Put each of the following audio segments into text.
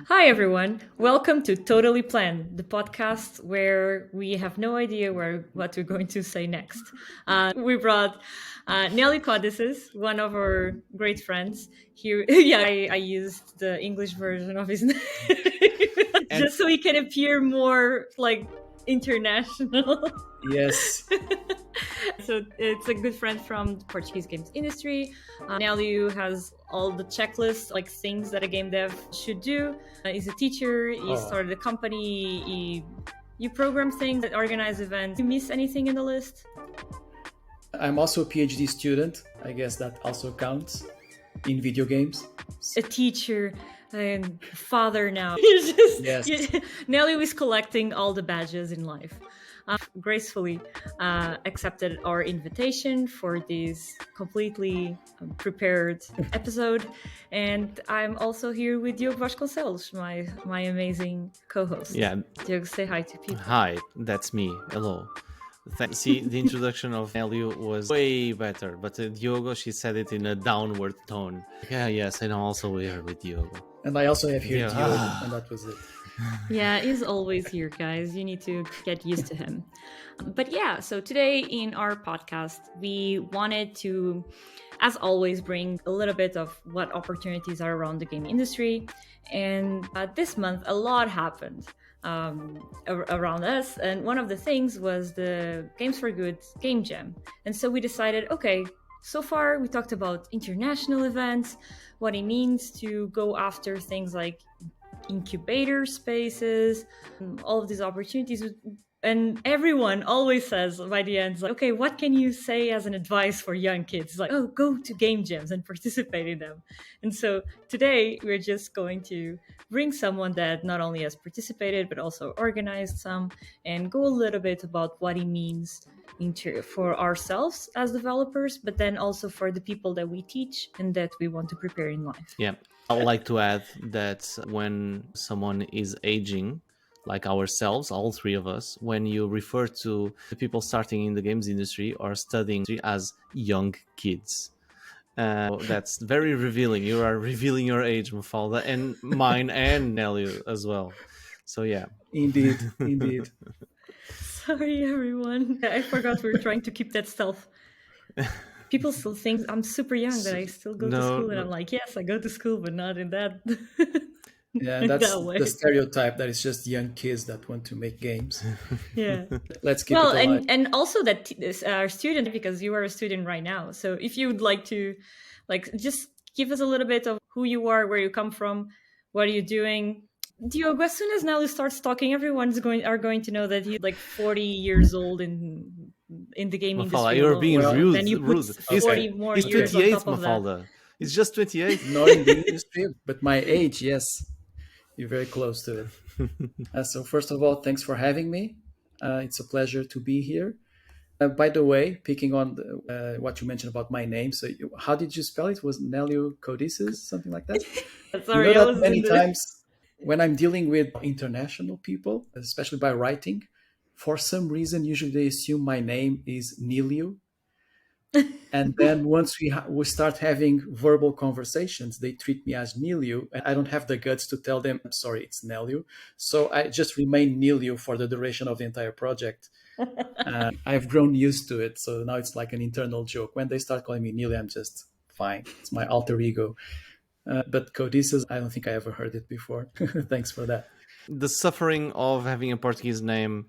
Hi, everyone. Welcome to Totally Planned, the podcast where we have no idea what we're going to say next. We brought Nélio Códices, one of our great friends. Here, yeah, I used the English version of his name And just so he can appear more like international. yes, So it's a good friend from the Portuguese games industry. Nélio has all the checklists, like things that a game dev should do. He's a teacher. He oh, started a company. You program things, that organize events. You miss anything in the list? I'm also a PhD student. I guess that also counts in video games. A teacher and father now. You just, Yes, Nélio is collecting all the badges in life. Gracefully accepted our invitation for this completely prepared episode. And I'm also here with Diogo Vasconcelos, my amazing co-host. Yeah. Diogo, say hi to people. Hi, that's me. Hello. See, the introduction of Nélio was way better, but Diogo, she said it in a downward tone. Yeah, yes, and I'm also here with Diogo. and I also have here Yeah. Diogo, and that was it. Yeah, he's always here, guys. You need to get used to him. But yeah, so today in our podcast, we wanted to, as always, bring a little bit of what opportunities are around the game industry. And this month, a lot happened around us. And one of the things was the Games for Good Game Jam. And so we decided, okay, so far we talked about international events, what it means to go after things like incubator spaces, all of these opportunities. And everyone always says by the end, like, okay, what can you say as an advice for young kids? Like, oh, go to game jams and participate in them. And so today we're just going to bring someone that not only has participated, but also organized some and go a little bit about what it means for ourselves as developers, but then also for the people that we teach and that we want to prepare in life. Yeah. I'd like to add that when someone is aging, like ourselves, all three of us, when you refer to the people starting in the games industry or studying as young kids, that's very revealing. You are revealing your age, Mafalda, and mine and Nélio as well. So yeah. Indeed, indeed. Sorry, everyone. I forgot we were trying to keep that stealth. People still think I'm super young, that I still go to school, and I'm like, yes, I go to school, but not in that. Yeah, that's that way. the stereotype that it's just young kids that want to make games. Yeah. Let's keep Well, it alive. and also that our student, because you are a student right now. So if you would like to, like, just give us a little bit of who you are, where you come from, what are you doing. Diogo, as soon as Nelly starts talking, everyone's going to know that he's like 40 years old in the game Mafalda, industry. you're alone. being Well, rude. Then you put rude. 40 more He's years on 28, top of that. Mafalda. He's just 28. Not in the industry, but my age, yes. You're very close to it. So first of all, thanks for having me. It's a pleasure to be here. By the way, picking on what you mentioned about my name, so how did you spell it? Was Nélio Códices, something like that? Sorry, You know I that was many in the... times when I'm dealing with international people, especially by writing, for some reason, usually they assume my name is Nélio. And then once we start having verbal conversations, they treat me as Nélio, and I don't have the guts to tell them, I'm sorry, it's Nélio. So I just remain Nélio for the duration of the entire project. I've grown used to it, so now it's like an internal joke. When they start calling me Nélio, I'm just fine. It's my alter ego. But Codices, I don't think I ever heard it before. Thanks for that. The suffering of having a Portuguese name,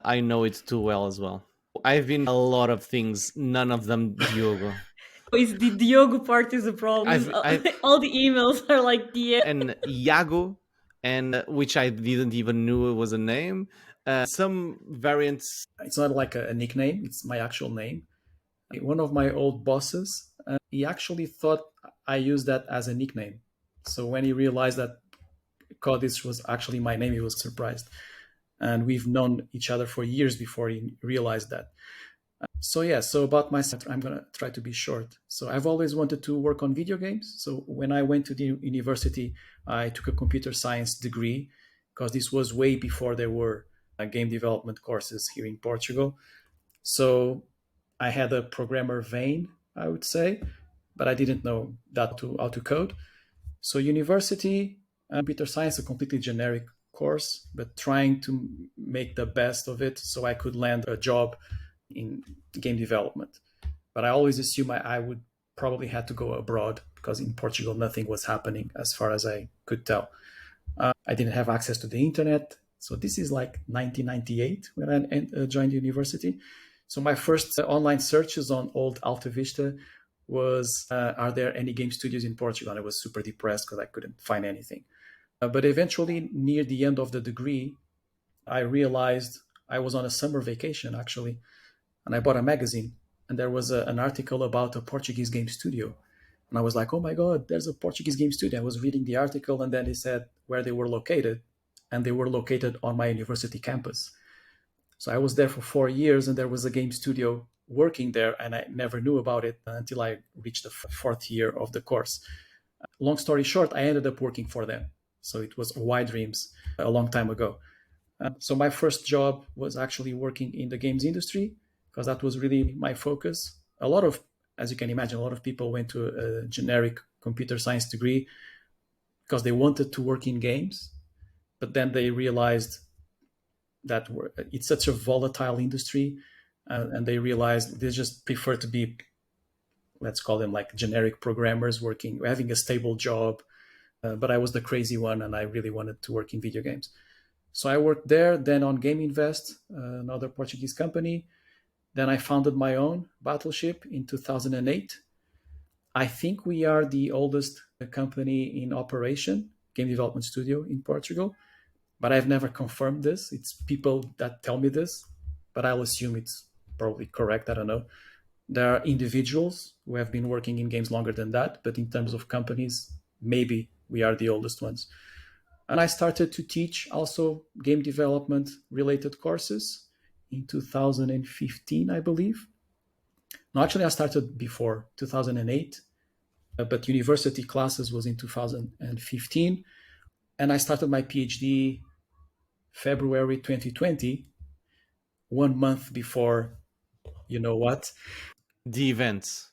I know it too well as well. I've been a lot of things, none of them Diogo. Is the Diogo part is a problem. All the emails are like Diogo. And Iago, and which I didn't even knew it was a name. Some variants. It's not like a nickname, it's my actual name. One of my old bosses, he actually thought I used that as a nickname. So when he realized that Codice was actually my name, he was surprised. And we've known each other for years before he realized that. So about myself, I'm going to try to be short. So I've always wanted to work on video games. So when I went to the university, I took a computer science degree because this was way before there were game development courses here in Portugal. So I had a programmer vein, I would say, but I didn't know how to code. So university, Computer science, a completely generic course, but trying to make the best of it so I could land a job in game development. But I always assume I would probably had to go abroad because in Portugal nothing was happening as far as I could tell. I didn't have access to the internet. So this is like 1998 when I joined the university. So my first online searches on old Alta Vista was, are there any game studios in Portugal? And I was super depressed because I couldn't find anything. But eventually, near the end of the degree, I realized I was on a summer vacation actually, and I bought a magazine, and there was an article about a Portuguese game studio. And I was like, oh my God, there's a Portuguese game studio. I was reading the article, and then it said where they were located, and they were located on my university campus. So I was there for 4 years, and there was a game studio working there, and I never knew about it until I reached the fourth year of the course. Long story short, I ended up working for them. So it was Wide Dreams a long time ago. So my first job was actually working in the games industry because that was really my focus. A lot of, as you can imagine, a lot of people went to a generic computer science degree because they wanted to work in games, but then they realized that it's such a volatile industry, and they realized they just prefer to be, let's call them like generic programmers working, having a stable job. But I was the crazy one, and I really wanted to work in video games. So I worked there, then on Game Invest, another Portuguese company. Then I founded my own Battleship in 2008. I think we are the oldest company in operation, game development studio in Portugal, but I've never confirmed this. It's people that tell me this, but I'll assume it's probably correct. I don't know. There are individuals who have been working in games longer than that, but in terms of companies, maybe we are the oldest ones. And I started to teach also game development related courses in 2015, I believe. No, actually, I started before 2008, but university classes was in 2015. And I started my PhD February 2020, 1 month before, you know what? The events.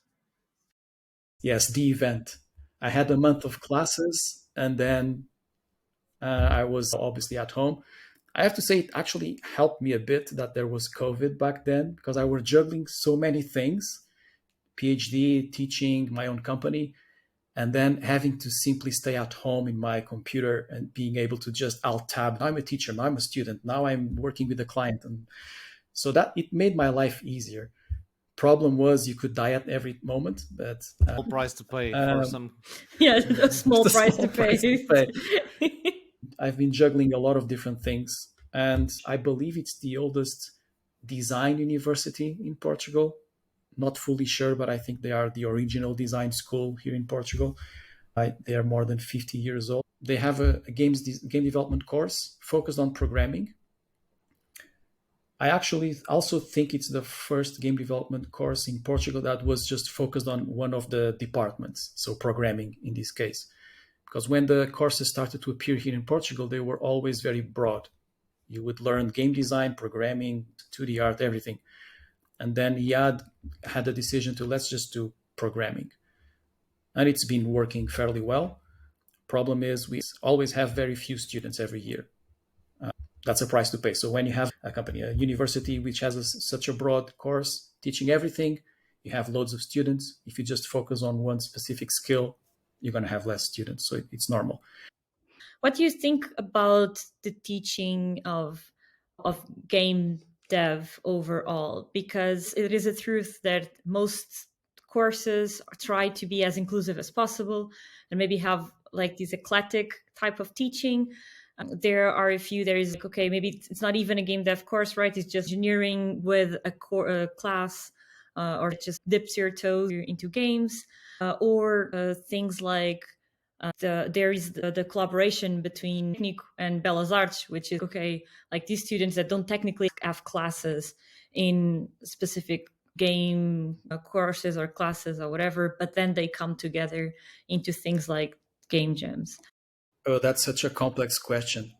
Yes, the event. I had a month of classes, and then I was obviously at home. I have to say, it actually helped me a bit that there was COVID back then because I was juggling so many things, PhD, teaching, my own company, and then having to simply stay at home in my computer and being able to just alt tab. Now I'm a teacher, now I'm a student, now I'm working with a client. And so that it made my life easier. Problem was you could die at every moment, but Full price to pay for some. Yeah, a small price to price to pay. I've been juggling a lot of different things, and I believe it's the oldest design university in Portugal. Not fully sure, but I think they are the original design school here in Portugal. They are more than 50 years old. They have a game development course focused on programming. I actually also think it's the first game development course in Portugal that was just focused on one of the departments, so programming in this case. Because when the courses started to appear here in Portugal, they were always very broad. You would learn game design, programming, 2D art, everything. And then IADE had the decision to let's just do programming. And it's been working fairly well. Problem is we always have very few students every year. That's a price to pay. So when you have a company, a university, which has such a broad course teaching everything, you have loads of students. If you just focus on one specific skill, you're going to have less students. So it's normal. What do you think about the teaching of game dev overall? Because it is a truth that most courses try to be as inclusive as possible and maybe have like this eclectic type of teaching. There are a few, there is like, okay, maybe it's not even a game dev course, right? It's just engineering with a class, or it just dips your toes into games, or things like there is the collaboration between Technic and Belas Arts, which is okay, like these students that don't technically have classes in specific game courses or classes or whatever, but then they come together into things like game jams. Oh, that's such a complex question.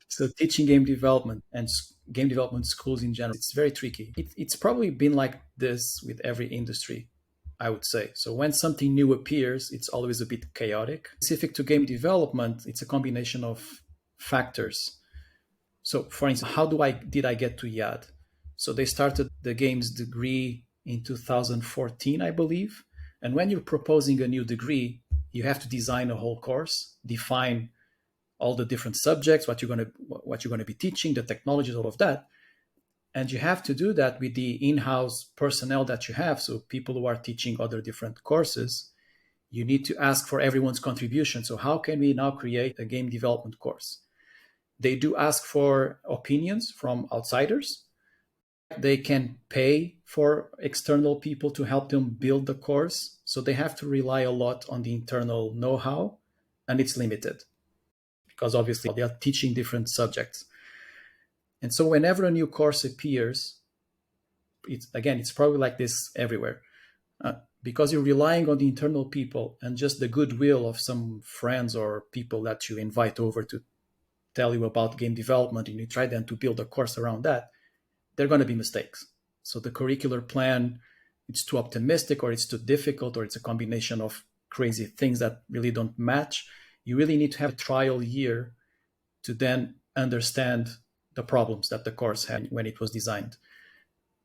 So teaching game development and game development schools in general, it's very tricky. It's probably been like this with every industry. I would say. So when something new appears, it's always a bit chaotic. Specific to game development, it's a combination of factors. So for instance, how did I get to IAD? So they started the games degree in 2014, I believe. And when you're proposing a new degree, you have to design a whole course, define all the different subjects, what you're going to be teaching, the technologies, all of that. And you have to do that with the in-house personnel that you have. So people who are teaching other different courses, you need to ask for everyone's contribution. So how can we now create a game development course? They do ask for opinions from outsiders. They can pay for external people to help them build the course. So they have to rely a lot on the internal know-how, and it's limited because obviously they are teaching different subjects. And so whenever a new course appears, it's probably like this everywhere. Because you're relying on the internal people and just the goodwill of some friends or people that you invite over to tell you about game development, and you try then to build a course around that, there are going to be mistakes. So the curricular plan, it's too optimistic, or it's too difficult, or it's a combination of crazy things that really don't match. You really need to have a trial year to then understand the problems that the course had when it was designed.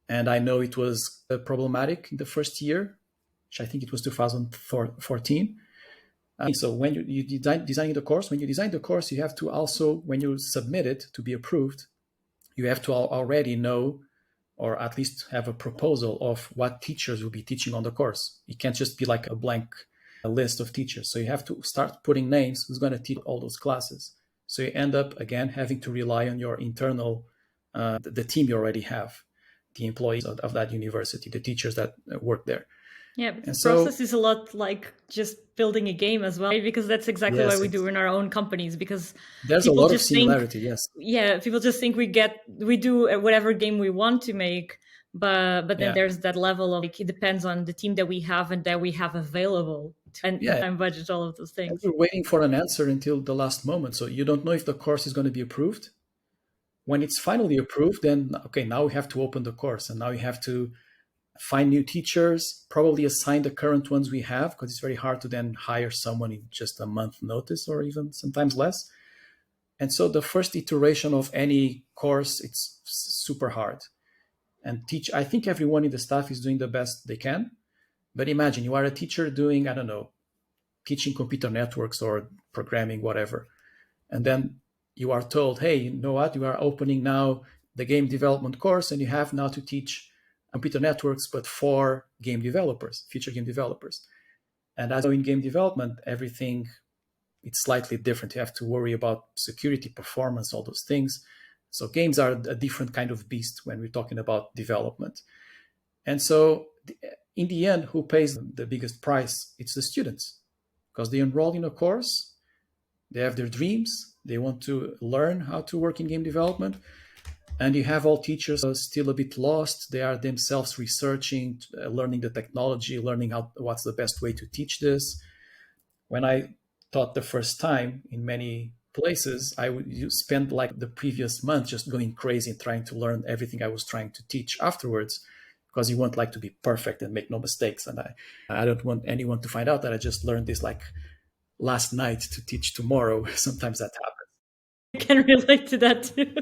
And I know it was problematic in the first year, which I think it was 2014. So when you designing the course, when you design the course, you have to also, when you submit it to be approved, you have to already know, or at least have a proposal of what teachers will be teaching on the course. It can't just be like a blank list of teachers. So you have to start putting names who's going to teach all those classes. So you end up, again, having to rely on your internal, the team you already have, the employees of that university, the teachers that work there. Yeah, but the process is a lot like just building a game as well, right? Because that's exactly what we do in our own companies. Because there's a lot of similarity, yes. Yeah, people just think we do whatever game we want to make, but then there's that level of, like, it depends on the team that we have and that we have available, and time, budget, all of those things. And we're waiting for an answer until the last moment, so you don't know if the course is going to be approved. When it's finally approved, then okay, now we have to open the course, and now we have to find new teachers, probably assign the current ones we have, because it's very hard to then hire someone in just a month notice, or even sometimes less. And so the first iteration of any course, it's super hard. And I think everyone in the staff is doing the best they can. But imagine you are a teacher doing, I don't know, teaching computer networks or programming, whatever. And then you are told, hey, you know what? You are opening now the game development course, and you have now to teach computer networks, but for game developers, future game developers. And as in game development, everything, it's slightly different. You have to worry about security, performance, all those things. So games are a different kind of beast when we're talking about development. And so in the end, who pays the biggest price? It's the students, because they enroll in a course, they have their dreams, they want to learn how to work in game development. And you have all teachers still a bit lost. They are themselves researching, learning the technology, learning what's the best way to teach this. When I taught the first time in many places, I would spend like the previous month just going crazy trying to learn everything I was trying to teach afterwards, because you want like to be perfect and make no mistakes. And I don't want anyone to find out that I just learned this like last night to teach tomorrow. Sometimes that happens. I can relate to that too.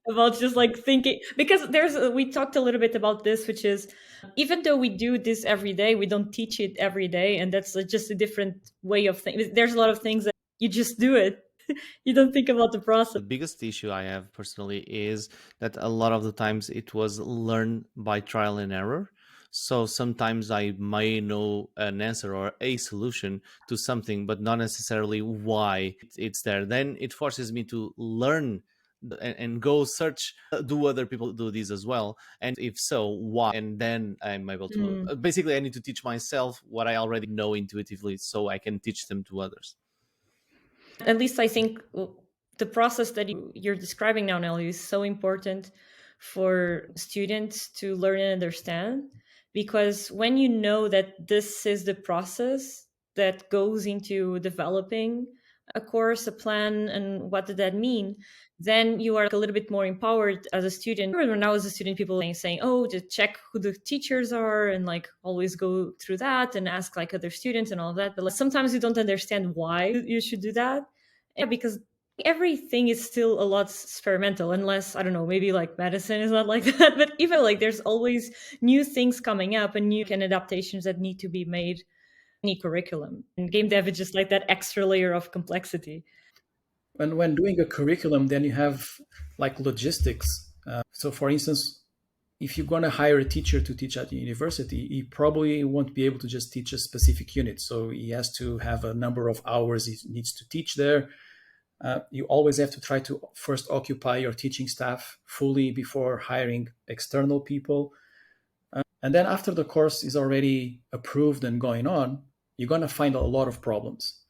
About just like thinking, because we talked a little bit about this, which is, even though we do this every day, we don't teach it every day, and that's just a different way of thinking. There's a lot of things that you just do it. You don't think about the process. The biggest issue I have personally is that a lot of the times it was learned by trial and error. So sometimes I may know an answer or a solution to something, but not necessarily why it's there. Then it forces me to learn and go search, do other people do this as well? And if so, why? And then I'm able to, basically I need to teach myself what I already know intuitively so I can teach them to others. At least I think the process that you're describing now, Nélio, is so important for students to learn and understand. Because when you know that this is the process that goes into developing a course, a plan, and what did that mean, then you are a little bit more empowered as a student. When I was a student, people saying, oh, just check who the teachers are and like always go through that and ask like other students and all of that. But like, sometimes you don't understand why you should do that. Yeah, because everything is still a lot experimental, unless, I don't know, maybe like medicine is not like that. But even like there's always new things coming up and new adaptations that need to be made any curriculum. And game dev is just like that extra layer of complexity. And when doing a curriculum, then you have like logistics. So for instance, if you're going to hire a teacher to teach at the university, he probably won't be able to just teach a specific unit. So he has to have a number of hours he needs to teach there. You always have to try to first occupy your teaching staff fully before hiring external people. And then after the course is already approved and going on, you're going to find a lot of problems.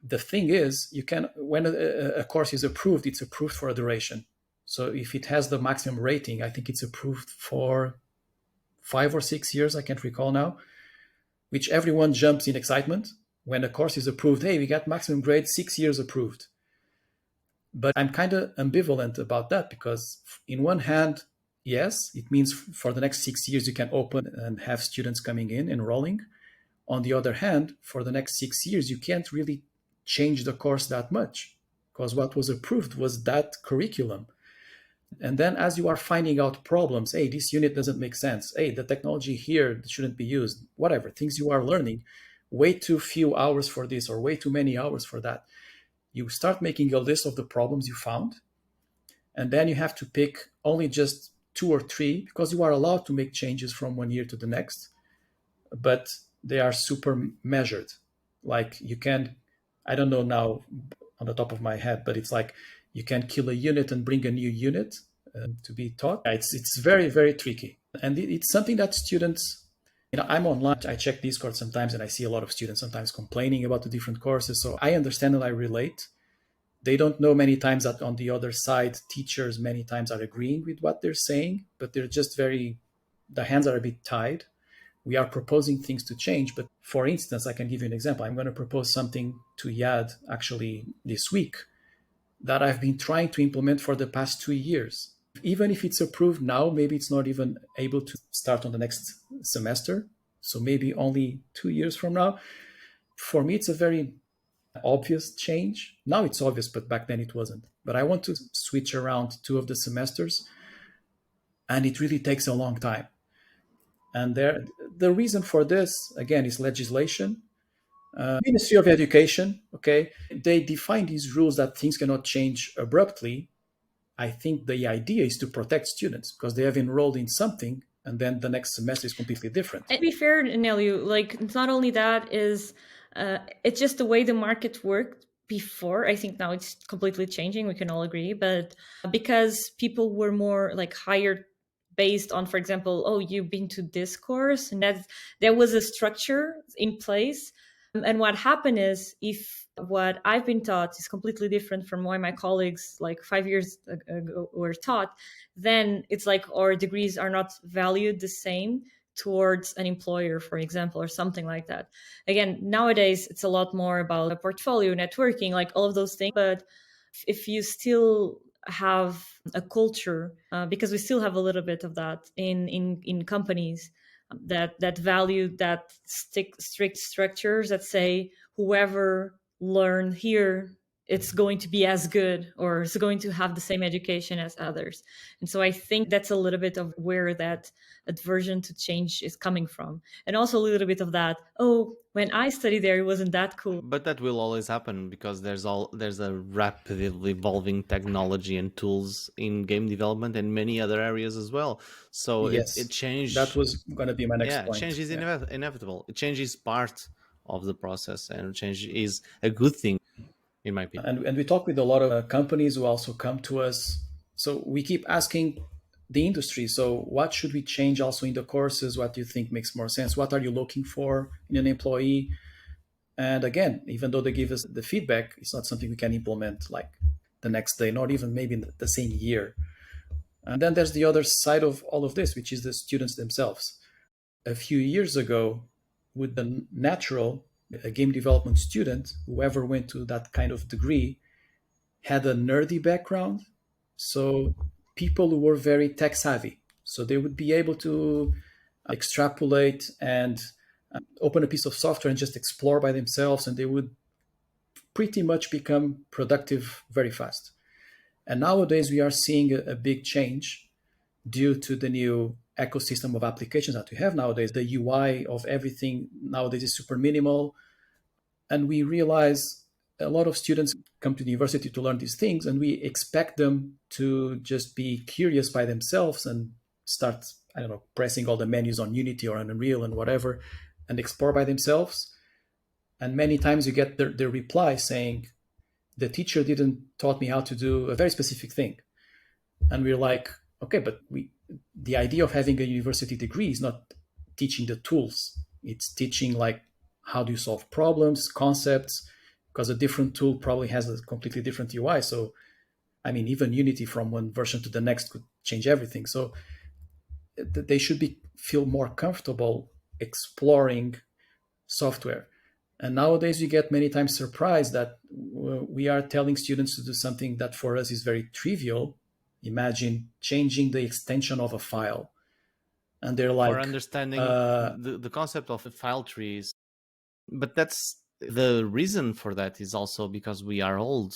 The thing is, you can, when a course is approved, it's approved for a duration. So if it has the maximum rating, I think it's approved for 5 or 6 years, I can't recall now, which everyone jumps in excitement. When a course is approved, hey, we got maximum grade, 6 years approved. But I'm kind of ambivalent about that because in one hand, yes, it means for the next 6 years, you can open and have students coming in, enrolling. On the other hand, for the next 6 years, you can't really change the course that much because what was approved was that curriculum. And then as you are finding out problems, hey, this unit doesn't make sense. Hey, the technology here shouldn't be used, whatever, things you are learning, way too few hours for this or way too many hours for that. You start making a list of the problems you found. And then you have to pick only just 2 or 3 because you are allowed to make changes from one year to the next. But they are super measured. Like you can, I don't know now on the top of my head, but it's like you can kill a unit and bring a new unit to be taught. It's very, very tricky. And it's something that students, I'm online, I check Discord sometimes and I see a lot of students sometimes complaining about the different courses. So I understand and I relate. They don't know many times that on the other side, teachers many times are agreeing with what they're saying, but they're just the hands are a bit tied. We are proposing things to change. But for instance, I can give you an example. I'm going to propose something to IADE actually this week that I've been trying to implement for the past 2 years. Even if it's approved now, maybe it's not even able to start on the next semester. So maybe only 2 years from now. For me, it's a very obvious change. Now it's obvious, but back then it wasn't. But I want to switch around 2 of the semesters, and it really takes a long time. And the reason for this, again, is legislation. Ministry of Education, okay, they define these rules that things cannot change abruptly. I think the idea is to protect students because they have enrolled in something and then the next semester is completely different. To be fair, Nélio, like it's not only that, it's just the way the market worked before. I think now it's completely changing. We can all agree, but because people were more like hired based on, for example, oh, you've been to this course, and that there was a structure in place. And what happened is, if what I've been taught is completely different from what my colleagues like 5 years ago were taught, then it's like our degrees are not valued the same towards an employer, for example, or something like that. Again, nowadays it's a lot more about a portfolio, networking, like all of those things. But if you still have a culture, because we still have a little bit of that in companies, that value that strict structures that say whoever learn here, it's going to be as good or it's going to have the same education as others. And so I think that's a little bit of where that aversion to change is coming from. And also a little bit of that, oh, when I studied there, it wasn't that cool. But that will always happen because there's a rapidly evolving technology and tools in game development and many other areas as well. So Yes, it changed. that was going to be my next point. Change is inevitable. Change is part of the process, and change is a good thing, in my opinion. And we talk with a lot of companies who also come to us. So we keep asking the industry, so what should we change also in the courses? What do you think makes more sense? What are you looking for in an employee? And again, even though they give us the feedback, it's not something we can implement like the next day, not even maybe in the same year. And then there's the other side of all of this, which is the students themselves. A few years ago, with the natural, A game development student, whoever went to that kind of degree, had a nerdy background. So people who were very tech savvy, so they would be able to extrapolate and open a piece of software and just explore by themselves, and they would pretty much become productive very fast. And nowadays we are seeing a big change due to the new ecosystem of applications that we have nowadays. The UI of everything nowadays is super minimal. And we realize a lot of students come to the university to learn these things, and we expect them to just be curious by themselves and start, I don't know, pressing all the menus on Unity or on Unreal and whatever, and explore by themselves. And many times you get the reply saying, the teacher didn't taught me how to do a very specific thing. And we're like, okay, but the idea of having a university degree is not teaching the tools. It's teaching like, how do you solve problems, concepts, because a different tool probably has a completely different UI. So, I mean, even Unity from one version to the next could change everything. So they should feel more comfortable exploring software. And nowadays we get many times surprised that we are telling students to do something that for us is very trivial. Imagine changing the extension of a file. And they're like, or understanding the concept of file trees. But that's the reason for that is also because we are old.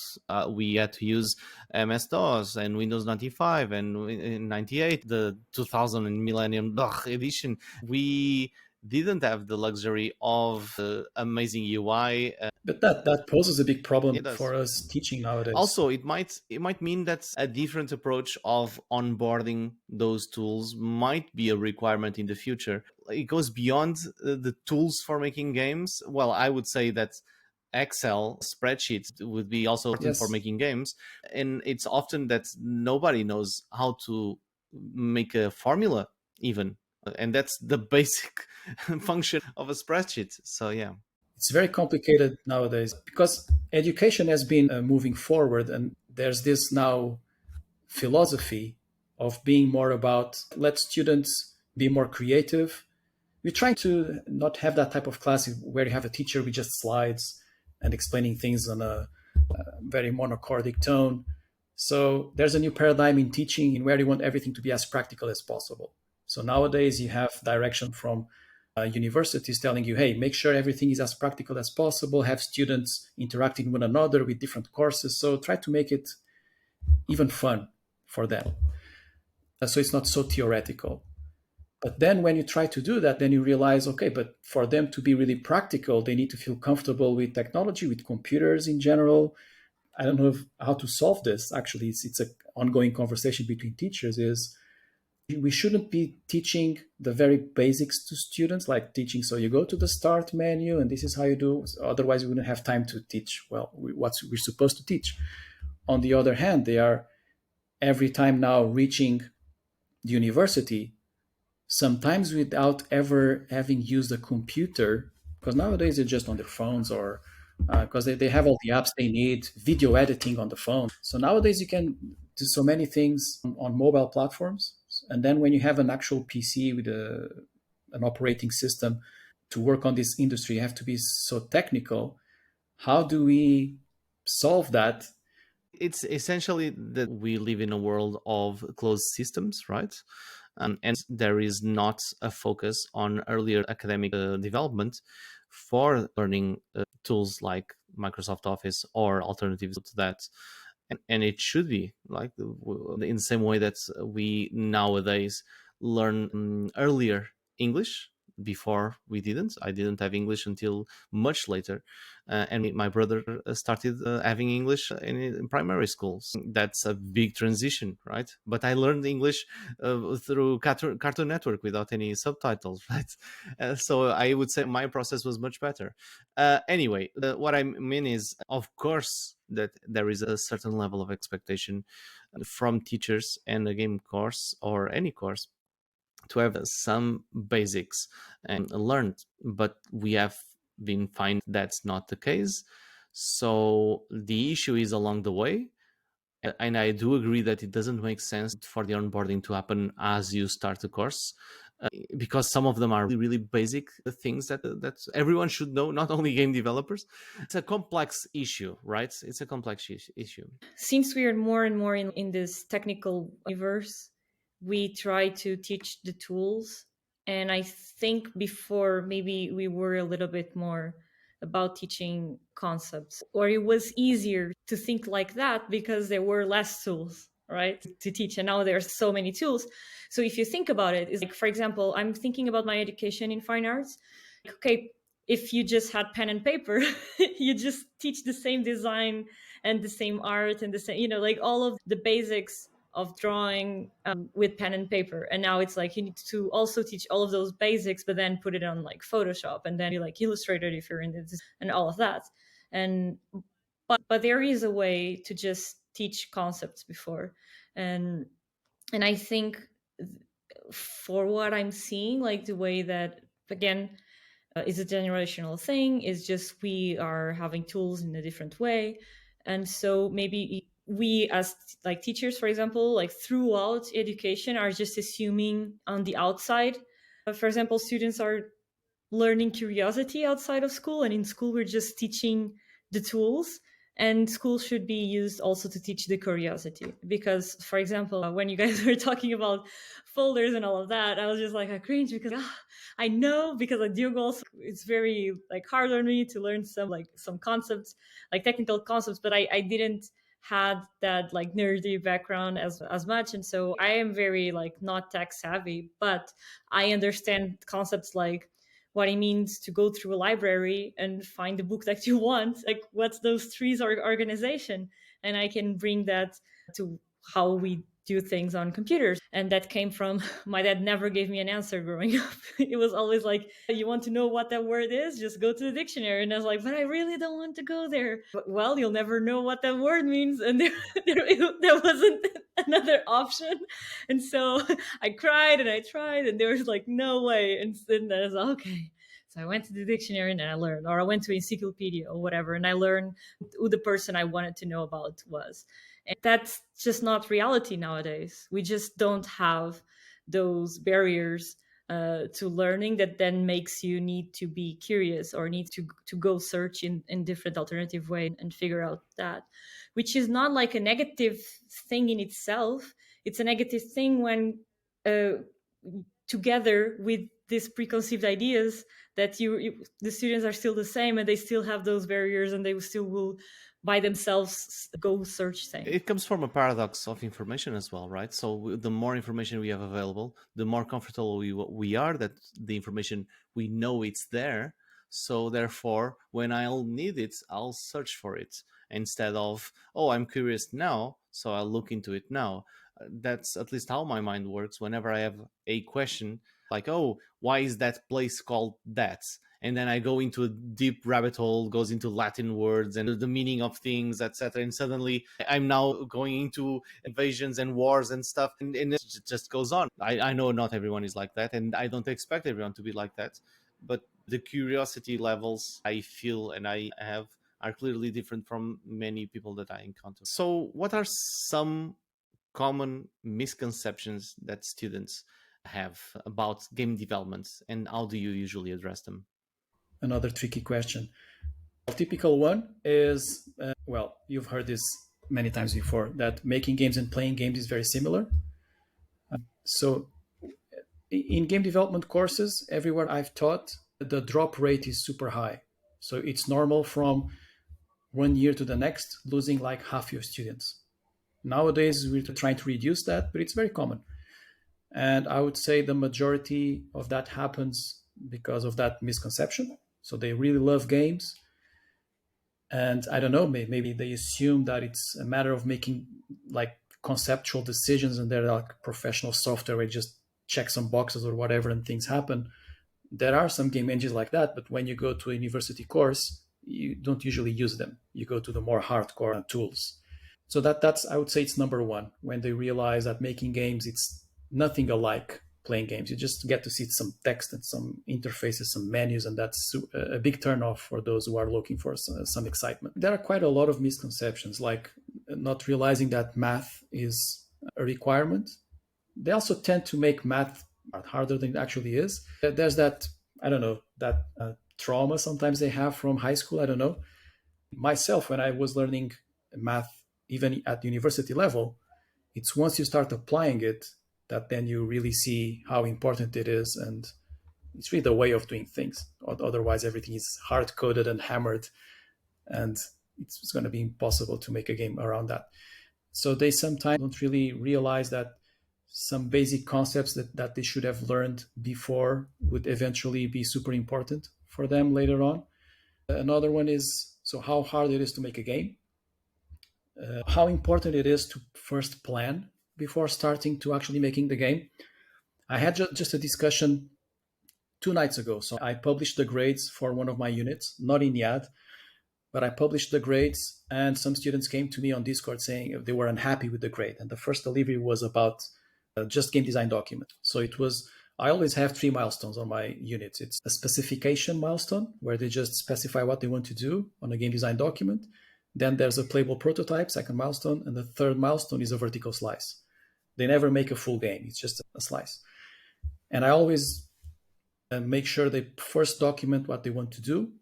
We had to use MS-DOS and Windows 95 and in 98, the 2000 Millennium edition. We didn't have the luxury of amazing UI. But that poses a big problem It does. for us teaching nowadays. Also, it might mean that a different approach of onboarding those tools might be a requirement in the future. It goes beyond the tools for making games. Well, I would say that Excel spreadsheets would be also important for making games, and it's often that nobody knows how to make a formula even, and that's the basic function of a spreadsheet. So yeah, it's very complicated nowadays because education has been moving forward, and there's this now philosophy of being more about let students be more creative. We're trying to not have that type of class where you have a teacher with just slides and explaining things on a very monochordic tone. So there's a new paradigm in teaching in where you want everything to be as practical as possible. So nowadays you have direction from universities telling you, hey, make sure everything is as practical as possible, have students interacting with one another with different courses. So try to make it even fun for them. So it's not so theoretical. But then when you try to do that, then you realize, okay, but for them to be really practical, they need to feel comfortable with technology, with computers in general. I don't know how to solve this. Actually, it's an ongoing conversation between teachers is we shouldn't be teaching the very basics to students, like teaching, so you go to the start menu and this is how you do. Otherwise, we wouldn't have time to teach, well, what we're supposed to teach. On the other hand, they are every time now reaching the university, sometimes without ever having used a computer, because nowadays they're just on their phones or because they have all the apps they need, video editing on the phone. So nowadays you can do so many things on mobile platforms. And then when you have an actual PC with an operating system to work on this industry, you have to be so technical. How do we solve that? It's essentially that we live in a world of closed systems, right? And there is not a focus on earlier academic development for learning tools like Microsoft Office or alternatives to that. And it should be like in the same way that we nowadays learn earlier English. Before we didn't. I didn't have English until much later, and my brother started having English in primary school. So that's a big transition, right? But I learned English through Cartoon Network without any subtitles, right? So I would say my process was much better. Anyway, what I mean is, of course, that there is a certain level of expectation from teachers and a game course or any course to have some basics and learned, but we have been finding that's not the case. So the issue is along the way, and I do agree that it doesn't make sense for the onboarding to happen as you start the course. because some of them are really, really basic things that everyone should know, not only game developers. It's a complex issue, right? It's a complex issue. Since we are more and more in this technical universe, we try to teach the tools. And I think before, maybe we were a little bit more about teaching concepts, or it was easier to think like that because there were less tools, right, to teach. And now there's so many tools. So if you think about it, it's like, for example, I'm thinking about my education in fine arts. Okay, if you just had pen and paper, you just teach the same design and the same art and the same, like all of the basics of drawing with pen and paper. And now it's like you need to also teach all of those basics, but then put it on like Photoshop, and then you like Illustrator if you're in this, and all of that. And but there is a way to just teach concepts before. And I think for what I'm seeing, like the way that, again, is a generational thing, is just we are having tools in a different way. And so maybe we as like teachers, for example, like throughout education are just assuming on the outside. For example, students are learning curiosity outside of school, and in school we're just teaching the tools. And school should be used also to teach the curiosity, because, for example, when you guys were talking about folders and all of that, I was just like, I cringe because I know, because I do also, it's very like hard on me to learn some concepts, like technical concepts, but I didn't had that like nerdy background as much. And so I am very like not tech savvy, but I understand concepts like what it means to go through a library and find the book that you want, like what's those trees or organization. And I can bring that to how we do things on computers. And that came from my dad never gave me an answer growing up. It was always like, you want to know what that word is, just go to the dictionary. And I was like, but I really don't want to go there. But, well, you'll never know what that word means. And there wasn't another option. And so I cried and I tried, and there was like no way. And then I was like, okay. So I went to the dictionary and I learned, or I went to encyclopedia or whatever, and I learned who the person I wanted to know about was. And that's just not reality nowadays. We just don't have those barriers to learning that then makes you need to be curious or need to go search in different alternative ways and figure out that, which is not like a negative thing in itself. It's a negative thing when together with these preconceived ideas that the students are still the same and they still have those barriers and they still will by themselves go search things. It comes from a paradox of information as well, right? So the more information we have available, the more comfortable we are that the information, we know it's there. So therefore, when I'll need it, I'll search for it instead of, oh, I'm curious now, so I'll look into it now. That's at least how my mind works. Whenever I have a question, like, oh, why is that place called that? And then I go into a deep rabbit hole, goes into Latin words and the meaning of things, etc. And suddenly I'm now going into invasions and wars and stuff, and it just goes on. I know not everyone is like that, and I don't expect everyone to be like that. But the curiosity levels I feel and I have are clearly different from many people that I encounter. So what are some common misconceptions that students have about game development, and how do you usually address them? Another tricky question. A typical one is, well, you've heard this many times before, that making games and playing games is very similar. So in game development courses, everywhere I've taught, the drop rate is super high. So it's normal from 1 year to the next, losing like half your students. Nowadays, we're trying to reduce that, but it's very common. And I would say the majority of that happens because of that misconception. So they really love games. And I don't know, maybe they assume that it's a matter of making like conceptual decisions and they're like professional software where you just check some boxes or whatever and things happen. There are some game engines like that, but when you go to a university course, you don't usually use them. You go to the more hardcore tools. So that's, I would say it's number one, when they realize that making games, it's nothing alike playing games. You just get to see some text and some interfaces, some menus, and that's a big turnoff for those who are looking for some excitement. There are quite a lot of misconceptions, like not realizing that math is a requirement. They also tend to make math harder than it actually is. There's that, I don't know, that trauma sometimes they have from high school. I don't know. Myself, when I was learning math, even at university level, it's once you start applying it that then you really see how important it is. And it's really the way of doing things. Otherwise, everything is hard coded and hammered, and it's going to be impossible to make a game around that. So they sometimes don't really realize that some basic concepts that they should have learned before would eventually be super important for them later on. Another one is, so how hard it is to make a game, how important it is to first plan before starting to actually making the game. I had just a discussion 2 nights ago. So I published the grades for one of my units, not in IADE, but I published the grades, and some students came to me on Discord saying they were unhappy with the grade. And the first delivery was about just game design document. So it was, I always have 3 milestones on my units. It's a specification milestone where they just specify what they want to do on a game design document. Then there's a playable prototype, second milestone, and the third milestone is a vertical slice. They never make a full game. It's just a slice. And I always make sure they first document what they want to do,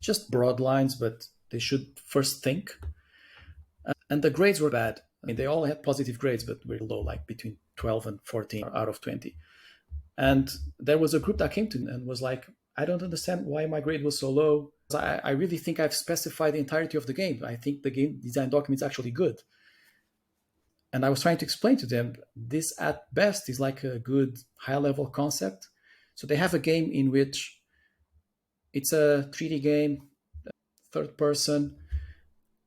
just broad lines, but they should first think. And the grades were bad. I mean, they all had positive grades, but were low, like between 12 and 14 out of 20. And there was a group that came to me and was like, I don't understand why my grade was so low. I really think I've specified the entirety of the game. I think the game design document is actually good. And I was trying to explain to them, this at best is like a good high-level concept. So they have a game in which it's a 3D game, third person,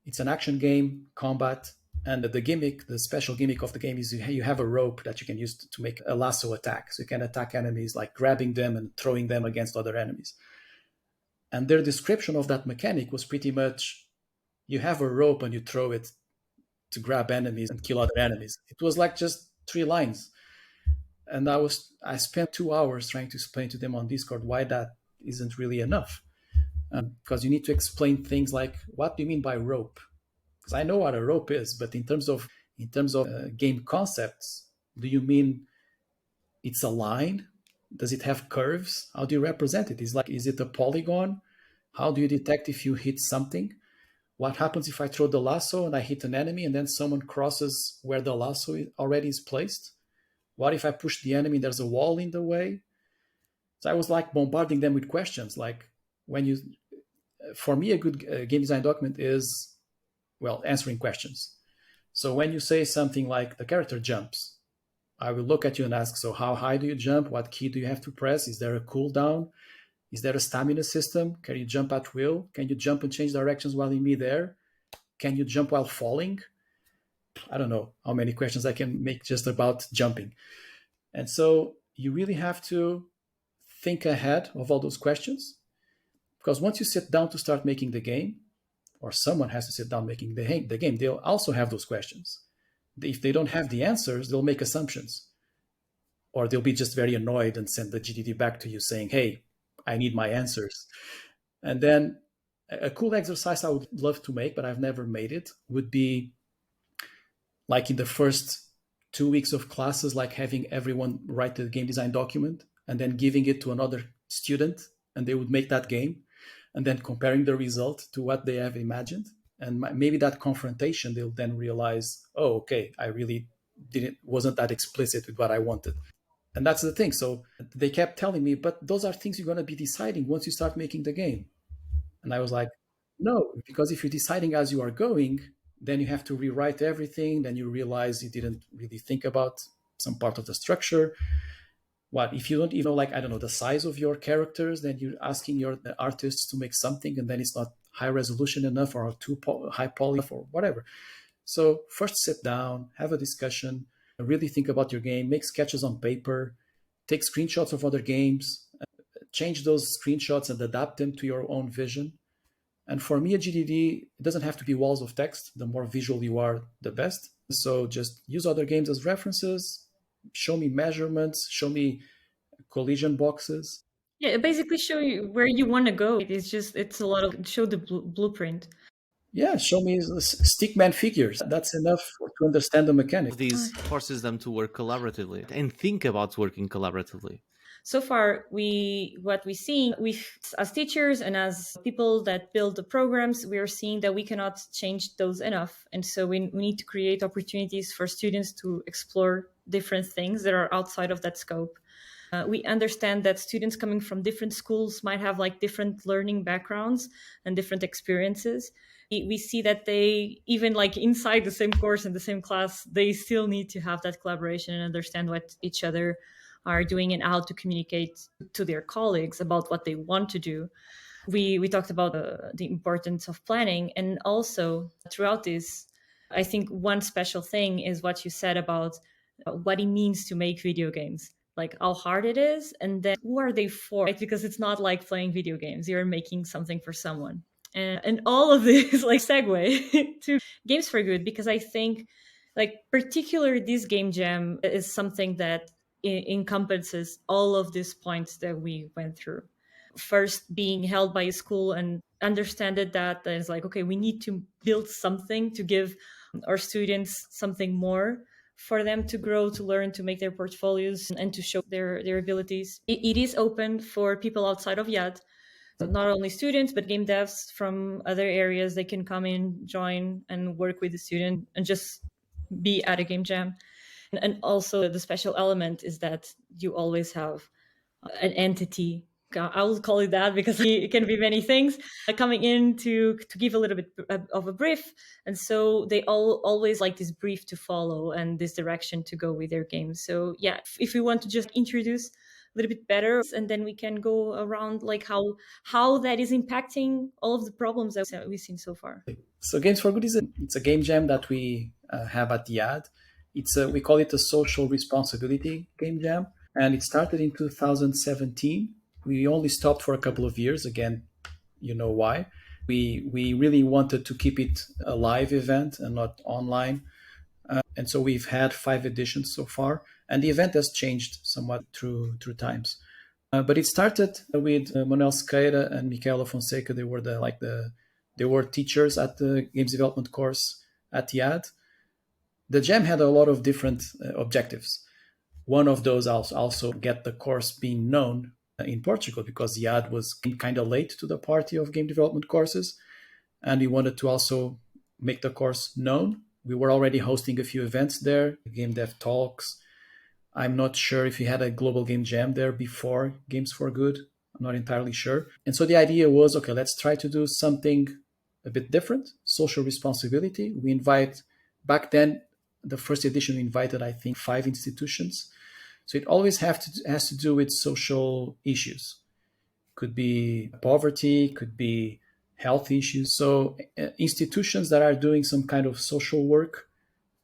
it's an action game, combat, and the gimmick, the special gimmick of the game is you have a rope that you can use to make a lasso attack. So you can attack enemies like grabbing them and throwing them against other enemies. And their description of that mechanic was pretty much, you have a rope and you throw it to grab enemies and kill other enemies. It was like just 3 lines. And I spent 2 hours trying to explain to them on Discord why that isn't really enough. Because you need to explain things like, what do you mean by rope? Because I know what a rope is, but in terms of game concepts, do you mean it's a line? Does it have curves? How do you represent it? Is it a polygon? How do you detect if you hit something? What happens if I throw the lasso and I hit an enemy and then someone crosses where the lasso already is placed? What if I push the enemy and there's a wall in the way? So I was like bombarding them with questions. Like, for me, a good game design document is, well, answering questions. So when you say something like the character jumps, I will look at you and ask, so how high do you jump? What key do you have to press? Is there a cooldown? Is there a stamina system? Can you jump at will? Can you jump and change directions while in midair? Can you jump while falling? I don't know how many questions I can make just about jumping. And so you really have to think ahead of all those questions, because once you sit down to start making the game, or someone has to sit down making the game, they'll also have those questions. If they don't have the answers, they'll make assumptions, or they'll be just very annoyed and send the GDD back to you saying, hey, I need my answers. And then a cool exercise I would love to make, but I've never made it, would be like in the first 2 weeks of classes, like having everyone write the game design document and then giving it to another student, and they would make that game, and then comparing the result to what they have imagined. And maybe that confrontation, they'll then realize, oh, okay, I really wasn't that explicit with what I wanted. And that's the thing. So they kept telling me, but those are things you're going to be deciding once you start making the game. And I was like, no, because if you're deciding as you are going, then you have to rewrite everything. Then you realize you didn't really think about some part of the structure. What if you don't even know, like, I don't know, the size of your characters? Then you're asking the artists to make something, and then it's not high resolution enough, or too high poly, or whatever. So first sit down, have a discussion, really think about your game, make sketches on paper, take screenshots of other games, change those screenshots and adapt them to your own vision. And for me, a GDD, it doesn't have to be walls of text. The more visual you are, the best. So just use other games as references, show me measurements, show me collision boxes. Yeah, basically show you where you want to go. It's a lot of show the blueprint. Yeah, show me stickman figures. That's enough to understand the mechanics. This forces them to work collaboratively and think about working collaboratively. So far, what we see, we as teachers and as people that build the programs, we are seeing that we cannot change those enough, and so we need to create opportunities for students to explore different things that are outside of that scope. We understand that students coming from different schools might have like different learning backgrounds and different experiences. We see that they, even like inside the same course in the same class, they still need to have that collaboration and understand what each other are doing and how to communicate to their colleagues about what they want to do. We talked about the importance of planning, and also throughout this, I think one special thing is what you said about what it means to make video games, like how hard it is, and then who are they for, right? Because it's not like playing video games, you're making something for someone. And all of this like segue to Games for Good, because I think like particularly this game jam is something that encompasses all of these points that we went through. First, being held by a school and understand it, that it's like, okay, we need to build something to give our students something more for them to grow, to learn, to make their portfolios and to show their abilities. It is open for people outside of IADE, so not only students but game devs from other areas. They can come in, join, and work with the student and just be at a game jam. And also the special element is that you always have an entity, I will call it that because it can be many things, coming in to give a little bit of a brief. And so they always like this brief to follow and this direction to go with their game. So yeah, if we want to just introduce a little bit better, and then we can go around like how that is impacting all of the problems that we've seen so far. So Games for Good it's a game jam that we have at the IADE. We call it a social responsibility game jam, and it started in 2017. We only stopped for a couple of years. Again, you know why. We really wanted to keep it a live event and not online. And so we've had 5 editions so far, and the event has changed somewhat through times. But it started with Manuel Sequeira and Micaela Fonseca. They were teachers at the games development course at the IADE. The jam had a lot of different objectives. One of those also get the course being known in Portugal, because the IADE was kind of late to the party of game development courses, and we wanted to also make the course known. We were already hosting a few events there, game dev talks. I'm not sure if we had a global game jam there before Games for Good. I'm not entirely sure. And so the idea was, okay, let's try to do something a bit different, social responsibility. We invite, back then, the first edition, we invited, I think, 5 institutions. So it always has to do with social issues. Could be poverty, could be health issues. So institutions that are doing some kind of social work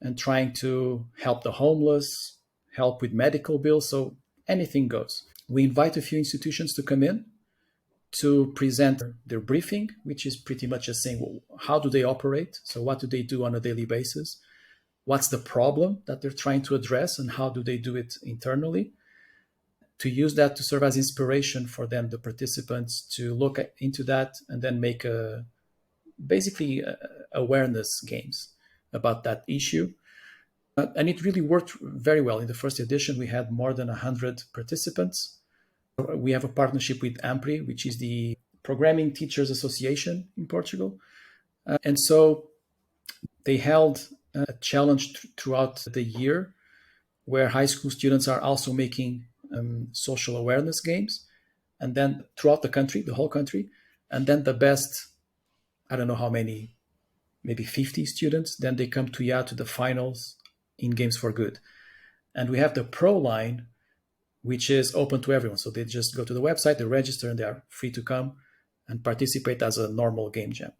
and trying to help the homeless, help with medical bills. So anything goes. We invite a few institutions to come in to present their briefing, which is pretty much just saying, well, how do they operate? So what do they do on a daily basis? What's the problem that they're trying to address, and how do they do it internally? To use that to serve as inspiration for them, the participants, to look into that and then make basically awareness games about that issue. And it really worked very well. In the first edition, we had more than 100 participants. We have a partnership with AMPRI, which is the Programming Teachers Association in Portugal. And so they held a challenge throughout the year where high school students are also making social awareness games, and then throughout the country, the whole country. And then the best, I don't know how many, maybe 50 students, then they come to IADE to the finals in Games for Good. And we have the pro line, which is open to everyone. So they just go to the website, they register, and they are free to come and participate as a normal game jam.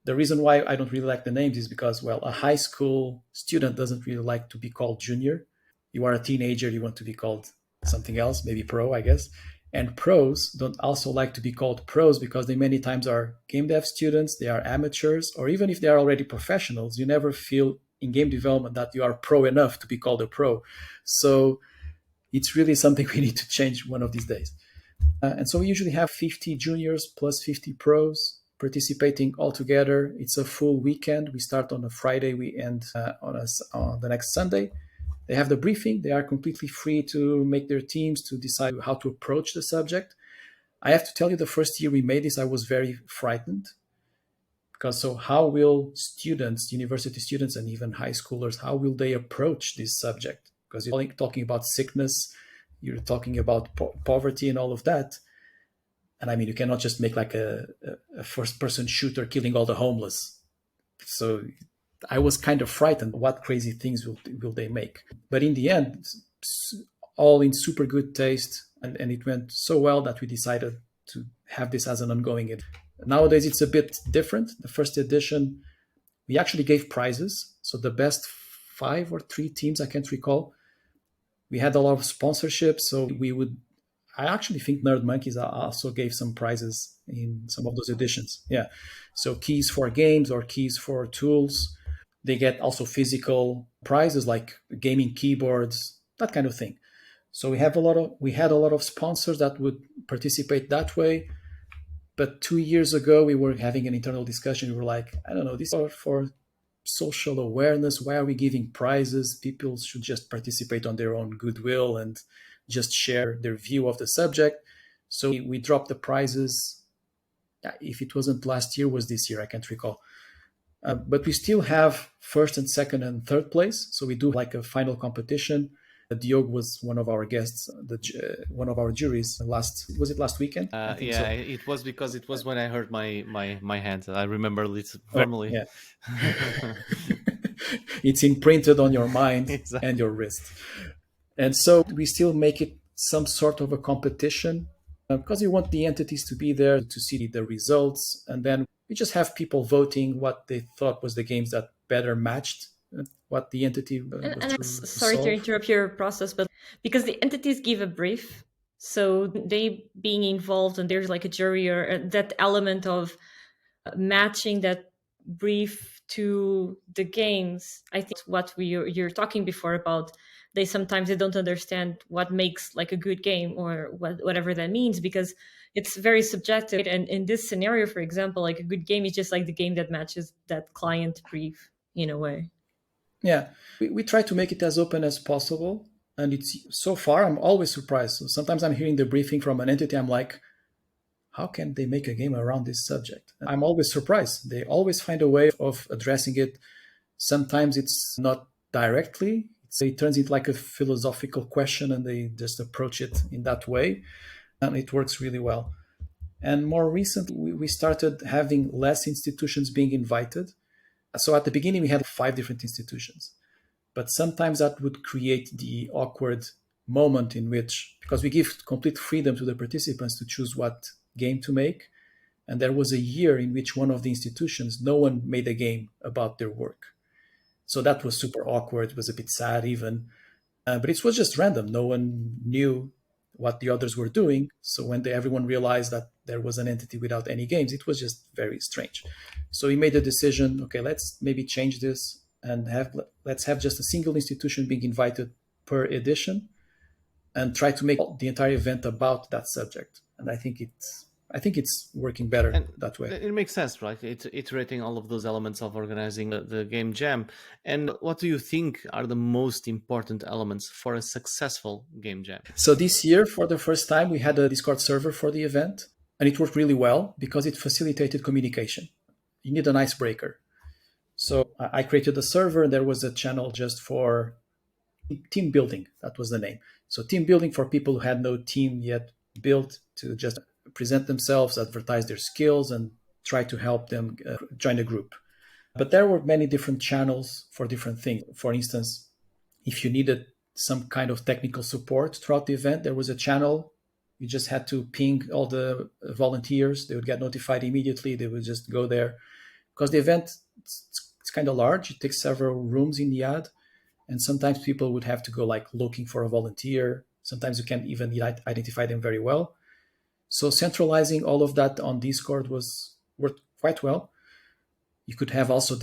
The reason why I don't really like the names is because, well, a high school student doesn't really like to be called junior. You are a teenager, you want to be called something else, maybe pro, I guess. And pros don't also like to be called pros because they many times are game dev students, they are amateurs, or even if they are already professionals, you never feel in game development that you are pro enough to be called a pro. So it's really something we need to change one of these days. And so we usually have 50 juniors plus 50 pros. participating all together. It's a full weekend. We start on a Friday, we end on the next Sunday. They have the briefing. They are completely free to make their teams, to decide how to approach the subject. I have to tell you, the first year we made this, I was very frightened. Because so how will students, university students, and even high schoolers, how will they approach this subject? Because you're talking about sickness, you're talking about poverty and all of that. And I mean, you cannot just make like a first-person shooter killing all the homeless. So I was kind of frightened. What crazy things will they make? But in the end, all in super good taste. And it went so well that we decided to have this as an ongoing event. Nowadays, it's a bit different. The first edition, we actually gave prizes. So the best 5 or 3 teams, I can't recall. We had a lot of sponsorships. So I actually think Nerd Monkeys also gave some prizes in some of those editions. Yeah. So keys for games or keys for tools. They get also physical prizes like gaming keyboards, that kind of thing. So we had a lot of sponsors that would participate that way. But 2 years ago, we were having an internal discussion. We were like, I don't know, this is for social awareness. Why are we giving prizes? People should just participate on their own goodwill and just share their view of the subject. So we dropped the prizes. If it wasn't last year, was this year? I can't recall. But we still have first and second and third place. So we do like a final competition. Diogo was one of our guests, one of our juries was it last weekend? Yeah, so. It was because it was when I hurt my hand. I remember it firmly. Oh, yeah. It's imprinted on your mind exactly. And your wrist. And so we still make it some sort of a competition because we want the entities to be there to see the results. And then we just have people voting what they thought was the games that better matched what the entity was sorry to interrupt your process, but because the entities give a brief, so they being involved and there's like a jury or that element of matching that brief to the games. I think what you're talking before about they don't understand what makes like a good game or whatever that means, because it's very subjective. And in this scenario, for example, like a good game is just like the game that matches that client brief in a way. Yeah, we try to make it as open as possible. And it's so far, I'm always surprised. So sometimes I'm hearing the briefing from an entity. I'm like, how can they make a game around this subject? And I'm always surprised. They always find a way of addressing it. Sometimes it's not directly. It turns into like a philosophical question and they just approach it in that way. And it works really well. And more recently, we started having less institutions being invited. So at the beginning, we had 5 different institutions, but sometimes that would create the awkward moment in which, because we give complete freedom to the participants to choose what game to make. And there was a year in which one of the institutions, no one made a game about their work. So that was super awkward. It was a bit sad even, but it was just random. No one knew what the others were doing. So when everyone realized that there was an entity without any games, it was just very strange. So we made a decision, okay, let's maybe change this and let's have just a single institution being invited per edition and try to make the entire event about that subject. And I think it's working better that way. It makes sense, right? It's iterating all of those elements of organizing the game jam. And what do you think are the most important elements for a successful game jam? So this year, for the first time, we had a Discord server for the event, and it worked really well because it facilitated communication. You need an icebreaker. So I created a server, and there was a channel just for team building. That was the name. So team building for people who had no team yet built, to just present themselves, advertise their skills, and try to help them join a group. But there were many different channels for different things. For instance, if you needed some kind of technical support throughout the event, there was a channel. You just had to ping all the volunteers. They would get notified immediately. They would just go there. Because the event, it's kind of large. It takes several rooms in the IADE. And sometimes people would have to go like looking for a volunteer. Sometimes you can't even identify them very well. So centralizing all of that on Discord worked quite well. You could have also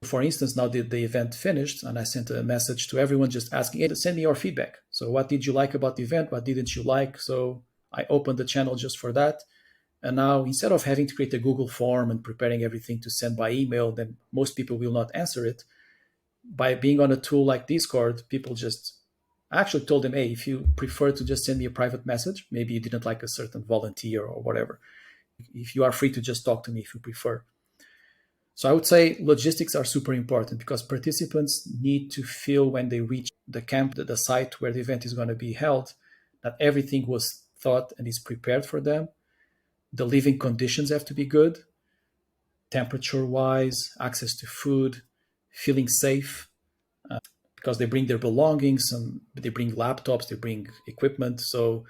for instance, now the event finished and I sent a message to everyone just asking, hey, send me your feedback. So what did you like about the event? What didn't you like? So I opened the channel just for that. And now, instead of having to create a Google form and preparing everything to send by email, then most people will not answer it. By being on a tool like Discord, people just I actually told them, hey, if you prefer to just send me a private message, maybe you didn't like a certain volunteer or whatever. If you are free to just talk to me if you prefer. So I would say logistics are super important because participants need to feel when they reach the camp, the site where the event is going to be held, that everything was thought and is prepared for them. The living conditions have to be good, temperature wise, access to food, feeling safe, because they bring their belongings, they bring laptops, they bring equipment. So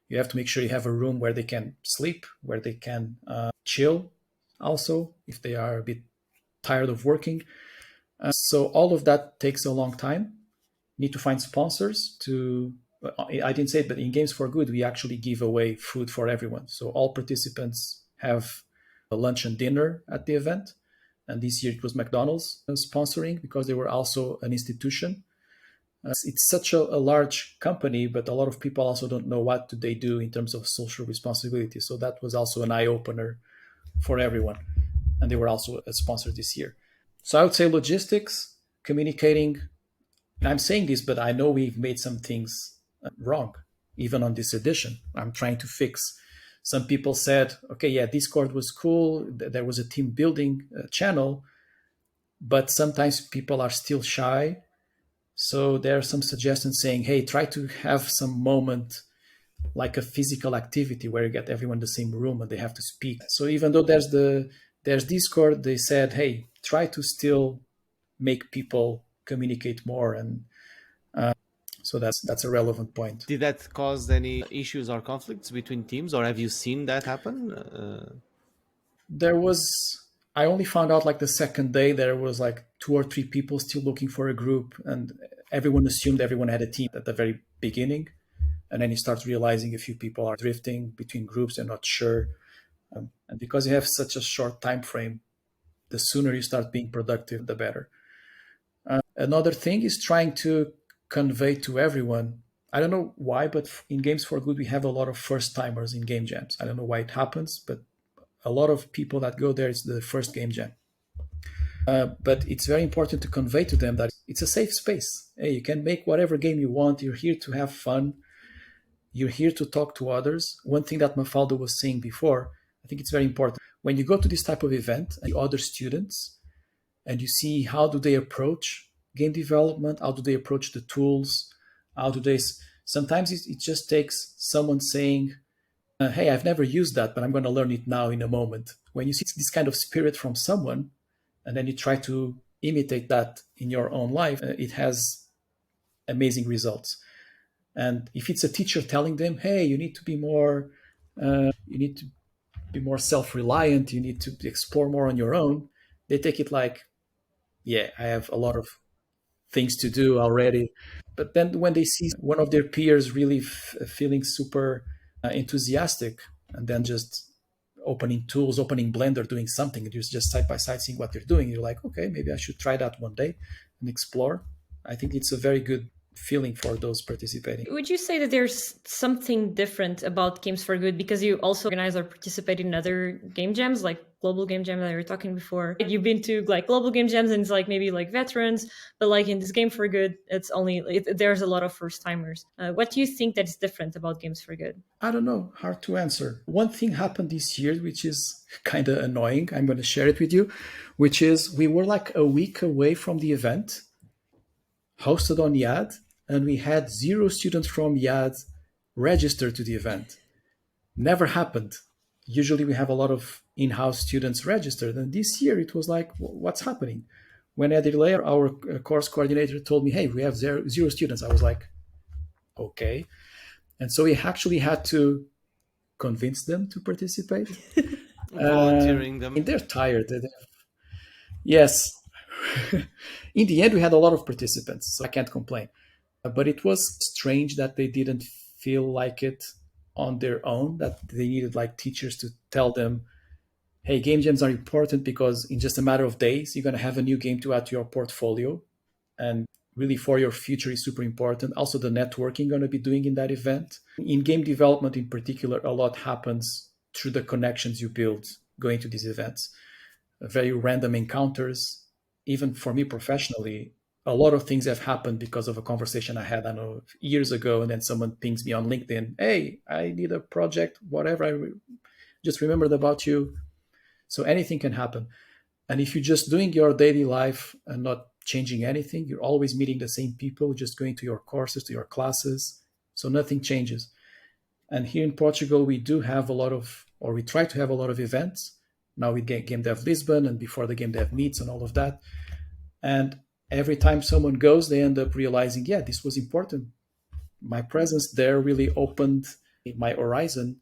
you have to make sure you have a room where they can sleep, where they can chill also if they are a bit tired of working. So all of that takes a long time. You need to find sponsors to. I didn't say it, but in Games for Good, we actually give away food for everyone. So all participants have a lunch and dinner at the event. And this year it was McDonald's sponsoring because they were also an institution. It's such a large company, but a lot of people also don't know what do they do in terms of social responsibility. So that was also an eye opener for everyone. And they were also a sponsor this year. So I would say logistics, communicating. And I'm saying this, but I know we've made some things wrong, even on this edition. I'm trying to fix. Some people said, okay, yeah, Discord was cool. There was a team building channel, but sometimes people are still shy. So there are some suggestions saying, hey, try to have some moment like a physical activity where you get everyone in the same room and they have to speak. So even though there's Discord, they said, hey, try to still make people communicate more. And so that's a relevant point. Did that cause any issues or conflicts between teams, or have you seen that happen? There was, I only found out like the second day there was like 2 or 3 people still looking for a group, and everyone assumed everyone had a team at the very beginning. And then you start realizing a few people are drifting between groups and not sure. And because you have such a short time frame, the sooner you start being productive, the better. Another thing is trying to convey to everyone. I don't know why, but in Games for Good, we have a lot of first timers in game jams. I don't know why it happens, but a lot of people that go there, it's the first game jam. But it's very important to convey to them that it's a safe space. Hey, you can make whatever game you want. You're here to have fun. You're here to talk to others. One thing that Mafalda was saying before, I think it's very important. When you go to this type of event and other students, and you see how do they approach game development, how do they approach the tools, how do they... Sometimes it just takes someone saying, hey, I've never used that, but I'm going to learn it now in a moment. When you see this kind of spirit from someone, and then you try to imitate that in your own life, it has amazing results. And if it's a teacher telling them, hey, you need to be more self-reliant, you need to explore more on your own, they take it like, yeah, I have a lot of things to do already. But then when they see one of their peers really feeling super enthusiastic, and then just opening tools, opening Blender, doing something, and you're just side by side seeing what they're doing, you're like, okay, maybe I should try that one day and explore. I think it's a very good feeling for those participating. Would you say that there's something different about Games for Good because you also organize or participate in other game jams, like global game jam that we were talking before? You've been to like global game jams and it's like maybe like veterans, but like in this Game for Good, it's only there's a lot of first timers. What do you think that's different about Games for Good? I don't know, hard to answer. One thing happened this year, which is kind of annoying. I'm going to share it with you, which is we were like a week away from the event, hosted on IADE, and we had 0 students from IADE registered to the event. Never happened. Usually we have a lot of in-house students registered, and this year it was like, what's happening? When Eddie Layer, our course coordinator, told me, hey, we have zero students, I was like, okay. And so we actually had to convince them to participate. Volunteering them. And they're tired. Yes. In the end, we had a lot of participants, so I can't complain. But it was strange that they didn't feel like it on their own, that they needed like teachers to tell them, hey, game jams are important because in just a matter of days, you're going to have a new game to add to your portfolio. And really for your future is super important. Also, the networking going to be doing in that event. In game development in particular, a lot happens through the connections you build going to these events, very random encounters. Even for me professionally, a lot of things have happened because of a conversation I had, I don't know, years ago, and then someone pings me on LinkedIn, hey, I need a project, whatever, just remembered about you. So anything can happen. And if you're just doing your daily life and not changing anything, you're always meeting the same people, just going to your courses, to your classes. So nothing changes. And here in Portugal, we do have a lot of, or we try to have a lot of events. Now with Game Dev Lisbon and before the Game Dev meets and all of that. And every time someone goes, they end up realizing, yeah, this was important. My presence there really opened my horizon.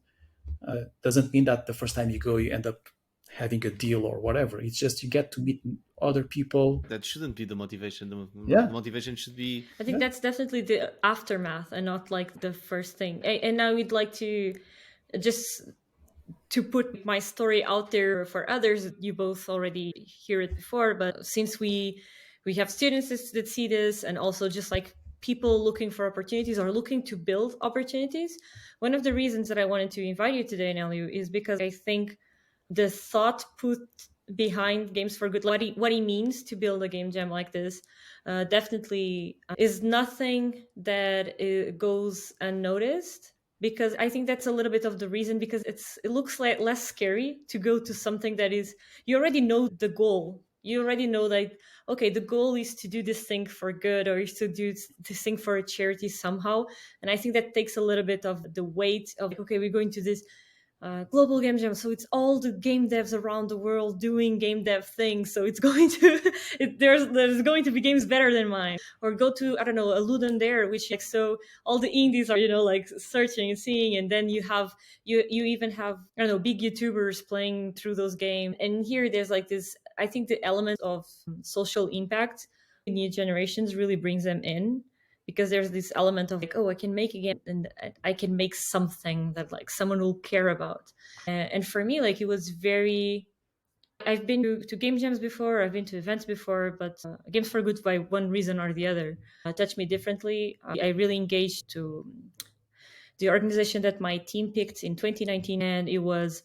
Doesn't mean that the first time you go, you end up having a deal or whatever. It's just you get to meet other people. That shouldn't be the motivation. Yeah. The motivation should be. I think that's definitely the aftermath and not like the first thing. And I would like to just to put my story out there for others. You both already hear it before, but since we have students that see this, and also just like people looking for opportunities or looking to build opportunities, one of the reasons that I wanted to invite you today, Nélio, is because I think the thought put behind Games for Good, what he means to build a game jam like this, definitely is nothing that goes unnoticed. Because I think that's a little bit of the reason, because it looks like less scary to go to something that is, you already know the goal. You already know that, okay, the goal is to do this thing for good, or is to do this thing for a charity somehow. And I think that takes a little bit of the weight of, okay, we're going to this global game jam, so it's all the game devs around the world doing game dev things, so it's going to there's going to be games better than mine. Or go to, I don't know, a Ludon there, which like, so all the indies are, you know, like searching and seeing, and then you have you even have, I don't know, big YouTubers playing through those games. And here there's like this, I think the element of social impact in new generations really brings them in, because there's this element of like, oh, I can make a game and I can make something that like someone will care about. And for me, like, it was very, I've been to game jams before, I've been to events before, but Games for Good, by one reason or the other, touched me differently. I really engaged to the organization that my team picked in 2019, and it was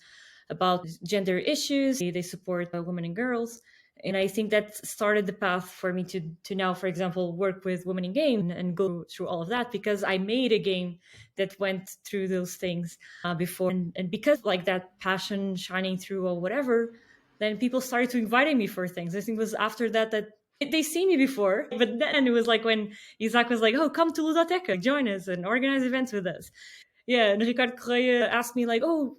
about gender issues. They support women and girls. And I think that started the path for me to now, for example, work with women in game and go through all of that, because I made a game that went through those things before. And because like that passion shining through or whatever, then people started to inviting me for things. I think it was after that they see me before, but then it was like when Isaac was like, oh, come to Ludoteca, join us and organize events with us. Yeah, and Ricardo Correa asked me like, oh,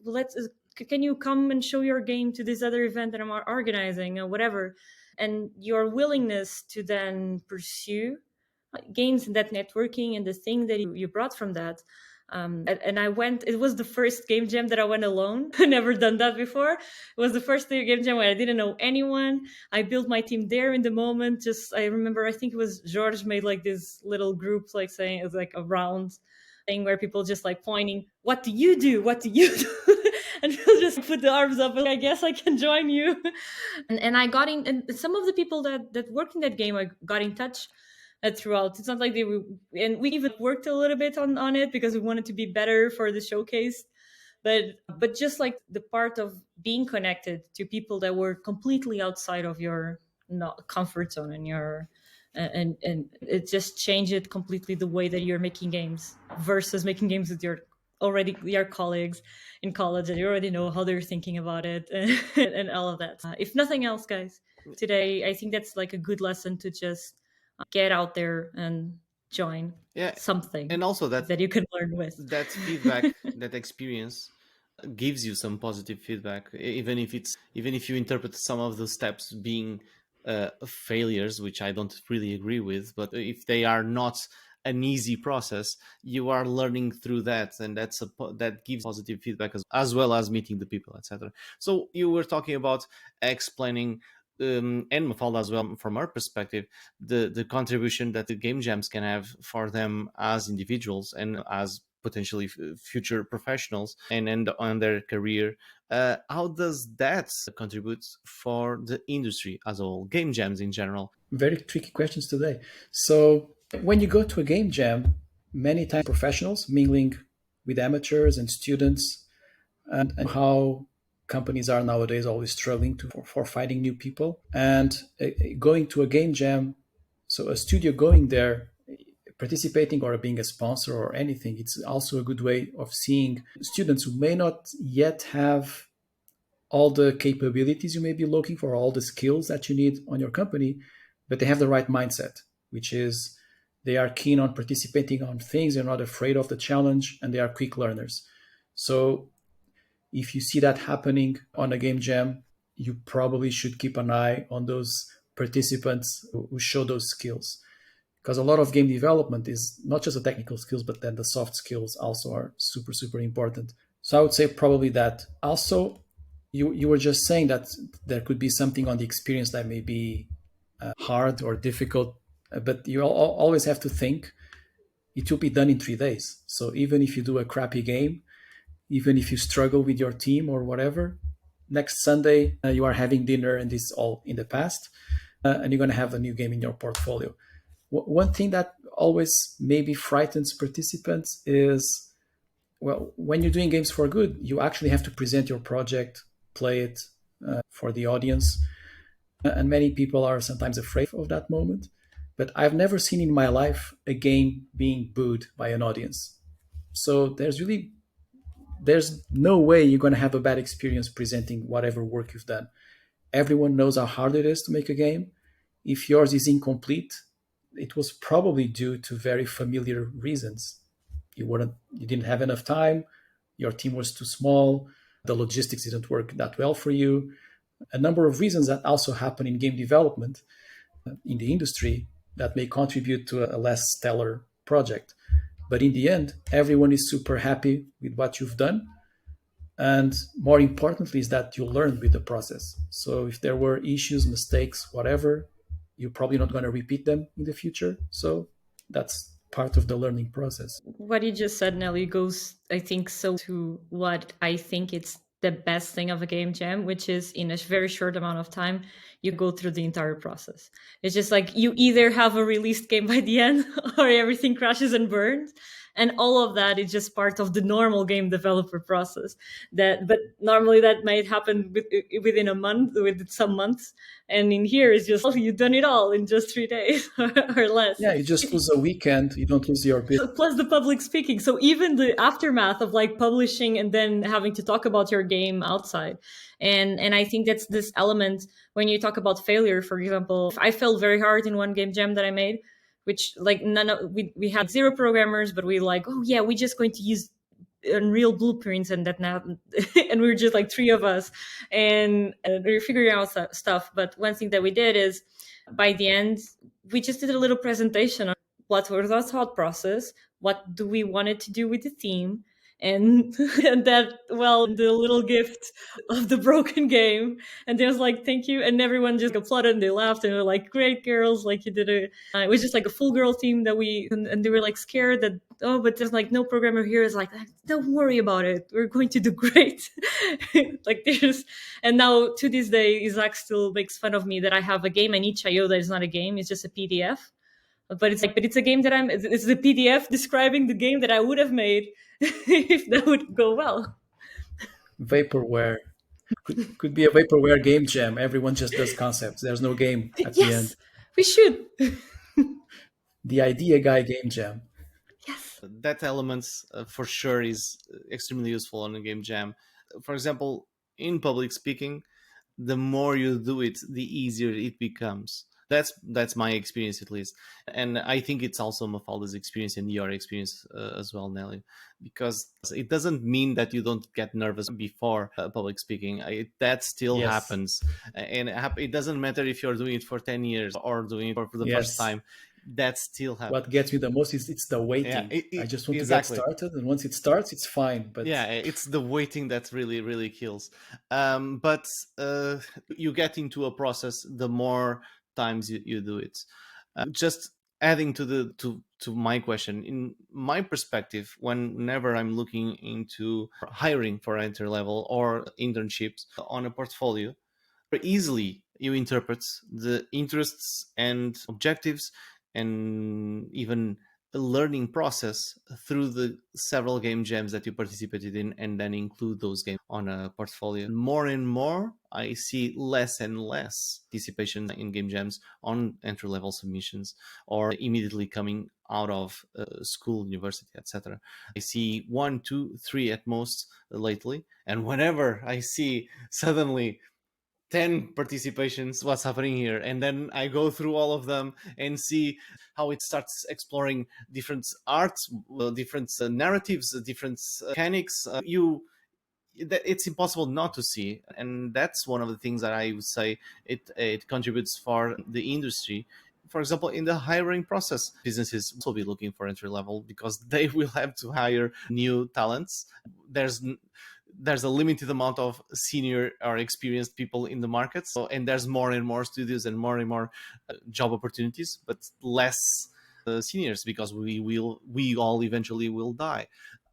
can you come and show your game to this other event that I'm organizing or whatever? And your willingness to then pursue games and that networking and the thing that you brought from that. And I went, it was the first game jam that I went alone. Never done that before. It was the first game jam where I didn't know anyone. I built my team there in the moment. Just, I remember, I think it was George made like this little group, like saying, it was like a round thing where people just like pointing, what do you do? What do you do? And people just put the arms up, like, I guess I can join you. And I got in, and some of the people that worked in that game, I got in touch throughout. It's not like they were, and we even worked a little bit on it because we wanted to be better for the showcase. But just like the part of being connected to people that were completely outside of your comfort zone and your and it just changed it completely, the way that you're making games versus making games with your colleagues in college, and you already know how they're thinking about it and all of that. If nothing else, guys, today I think that's like a good lesson to just get out there and join something, and also that you can learn with. That feedback, that experience gives you some positive feedback, even if you interpret some of the steps being failures, which I don't really agree with. But if they are not an easy process, you are learning through that, and that gives positive feedback as well as meeting the people, etc. So you were talking about explaining, and Mafalda as well, from our perspective, the contribution that the game jams can have for them as individuals and as potentially future professionals and on their career. How does that contribute for the industry as a whole, game jams in general? Very tricky questions today. So when you go to a game jam, many times professionals mingling with amateurs and students, and how companies are nowadays always struggling for finding new people. And going to a game jam, so a studio going there, participating or being a sponsor or anything, it's also a good way of seeing students who may not yet have all the capabilities you may be looking for, all the skills that you need on your company, but they have the right mindset, which is they are keen on participating on things, they're not afraid of the challenge, and they are quick learners. So if you see that happening on a game jam, you probably should keep an eye on those participants who show those skills. Because a lot of game development is not just the technical skills, but then the soft skills also are super, super important. So I would say probably that. Also, you were just saying that there could be something on the experience that may be hard or difficult, but you always have to think it will be done in 3 days. So even if you do a crappy game, even if you struggle with your team or whatever, next Sunday you are having dinner and it's all in the past, and you're going to have a new game in your portfolio. One thing that always maybe frightens participants is, well, when you're doing games for good, you actually have to present your project, play it for the audience. And many people are sometimes afraid of that moment. But I've never seen in my life a game being booed by an audience. So there's no way you're going to have a bad experience presenting whatever work you've done. Everyone knows how hard it is to make a game. If yours is incomplete, it was probably due to very familiar reasons. You didn't have enough time, your team was too small, the logistics didn't work that well for you. A number of reasons that also happen in game development in the industry that may contribute to a less stellar project. But in the end, everyone is super happy with what you've done. And more importantly, is that you learn with the process. So if there were issues, mistakes, whatever, you're probably not going to repeat them in the future. So that's part of the learning process. What you just said, Nelly, goes, I think, so to what I think it's the best thing of a game jam, which is in a very short amount of time, you go through the entire process. It's just like you either have a released game by the end or everything crashes and burns. And all of that is just part of the normal game developer process. But normally that might happen within a month, with some months. And in here, it's just, oh, you've done it all in just 3 days or less. Yeah, you just lose a weekend, you don't lose your business. Plus the public speaking. So even the aftermath of like publishing and then having to talk about your game outside. And I think that's this element when you talk about failure. For example, I failed very hard in one game jam that I made, which like we had zero programmers, but we like, oh yeah, we're just going to use Unreal blueprints and that now and we were just like three of us and we were figuring out stuff. But one thing that we did is by the end we just did a little presentation on what was our thought process, what do we wanted to do with the theme, and and that, well, the little gift of the broken game. And they was like, thank you, and everyone just applauded and they laughed and they were like, great girls, like you did it. It was just like a full girl team that and they were like scared that, oh, but there's like no programmer here. Is like, don't worry about it, we're going to do great. Like there's, and now to this day Isaac still makes fun of me that I have a game in itch.io that is not a game, it's just a PDF. But it's like, but it's a game that it's a PDF describing the game that I would have made if that would go well. Vaporware. Could be a vaporware game jam. Everyone just does concepts. There's no game at the end. We should. The idea guy game jam. Yes. That element for sure is extremely useful on a game jam. For example, in public speaking, the more you do it, the easier it becomes. That's my experience, at least, and I think it's also Mafalda's experience and your experience as well, Nelly, because it doesn't mean that you don't get nervous before public speaking. That still happens, and it doesn't matter if you're doing it for 10 years or doing it for the first time. That still happens. What gets me the most is it's the waiting. I just want to get started, and once it starts, it's fine. But yeah, it's the waiting that really, really kills. But you get into a process the more times you do it. Just adding to my question, in my perspective, whenever I'm looking into hiring for entry level or internships on a portfolio, very easily you interpret the interests and objectives and even learning process through the several game jams that you participated in, and then include those games on a portfolio. More and more, I see less and less participation in game jams on entry level submissions or immediately coming out of school, university, etc. I see 1, 2, 3 at most lately, and whenever I see suddenly 10 participations, what's happening here? And then I go through all of them and see how it starts exploring different arts, different narratives, different mechanics. It's impossible not to see, and that's one of the things that I would say it contributes for the industry. For example, in the hiring process, businesses will be looking for entry level because they will have to hire new talents. There's a limited amount of senior or experienced people in the market, and there's more and more studios and more job opportunities, but less seniors, because we all eventually will die.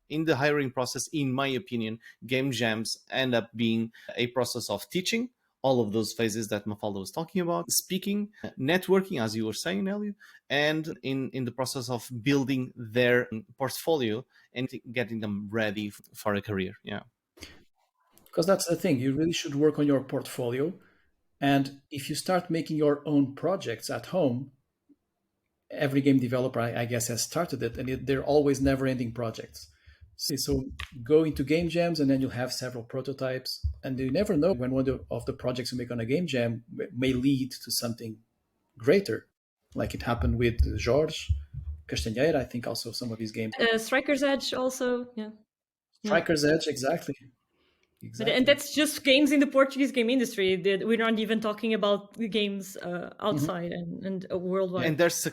In the hiring process, in my opinion, game jams end up being a process of teaching all of those phases that Mafalda was talking about, speaking, networking, as you were saying, Nélio, and in the process of building their portfolio and getting them ready for a career. Yeah. Because that's the thing, you really should work on your portfolio. And if you start making your own projects at home, every game developer, I guess, has started it, and they're always never-ending projects. So go into game jams, and then you'll have several prototypes, and you never know when one of the projects you make on a game jam may lead to something greater, like it happened with Jorge Castanheira. I think also some of his games. Striker's Edge also, yeah. Striker's Edge, exactly. And that's just games in the Portuguese game industry. We're not even talking about the games outside and worldwide. And there's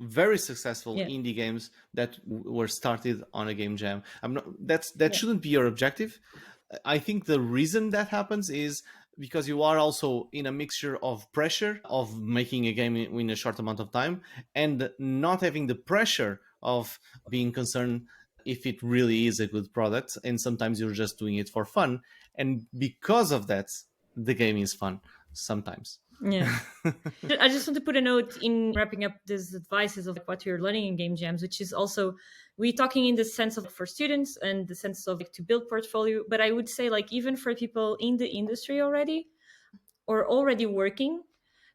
very successful indie games that were started on a game jam. That shouldn't be your objective. I think the reason that happens is because you are also in a mixture of pressure of making a game in a short amount of time, and not having the pressure of being concerned if it really is a good product, and sometimes you're just doing it for fun, and because of that the game is fun sometimes. Yeah. I just want to put a note in wrapping up these advices of what you're learning in game jams, which is also, we're talking in the sense of for students and the sense of to build portfolio, but I would say even for people in the industry already or already working.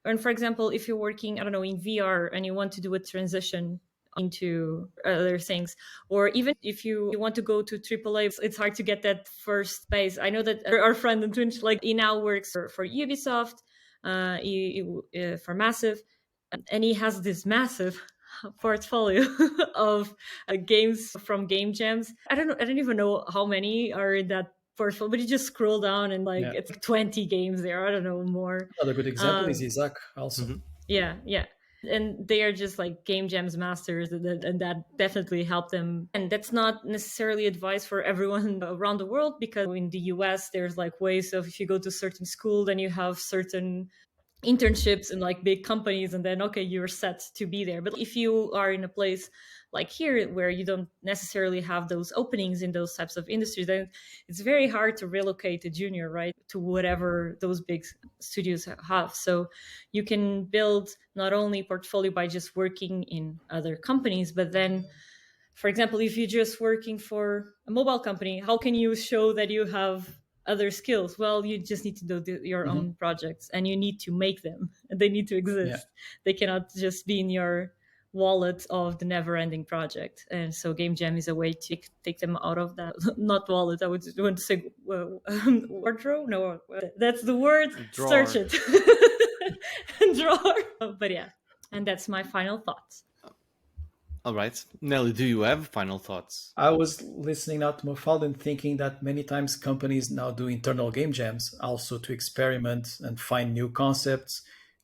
And for example, if you're working, I don't know, in VR and you want to do a transition into other things, or even if you want to go to AAA, it's hard to get that first space. I know that our friend on Twitch, he now works for Ubisoft, for Massive, and he has this massive portfolio of games from game jams. I don't even know how many are in that portfolio, but you just scroll down and it's 20 games there. I don't know, more. Another good example is Isaac also. Mm-hmm. Yeah. And they are just game jams masters, and that definitely helped them. And that's not necessarily advice for everyone around the world, because in the US there's ways of, if you go to certain school, then you have certain internships in big companies, and then you're set to be there. But if you are in a place like here where you don't necessarily have those openings in those types of industries, then it's very hard to relocate a junior, right, to whatever those big studios have. So you can build not only portfolio by just working in other companies, but then, for example, if you're just working for a mobile company, how can you show that you have other skills? Well, you just need to do your own projects, and you need to make them. They need to exist. They cannot just be in your wallet of the never-ending project. And so game jam is a way to take them out of that. Not wallet, I would want to say wardrobe. No, that's the word. Drawer. Search it. Drawer. But yeah, and that's my final thoughts. All right. Nelly, do you have final thoughts? I was listening now to Mafalda and thinking that many times companies now do internal game jams also to experiment and find new concepts,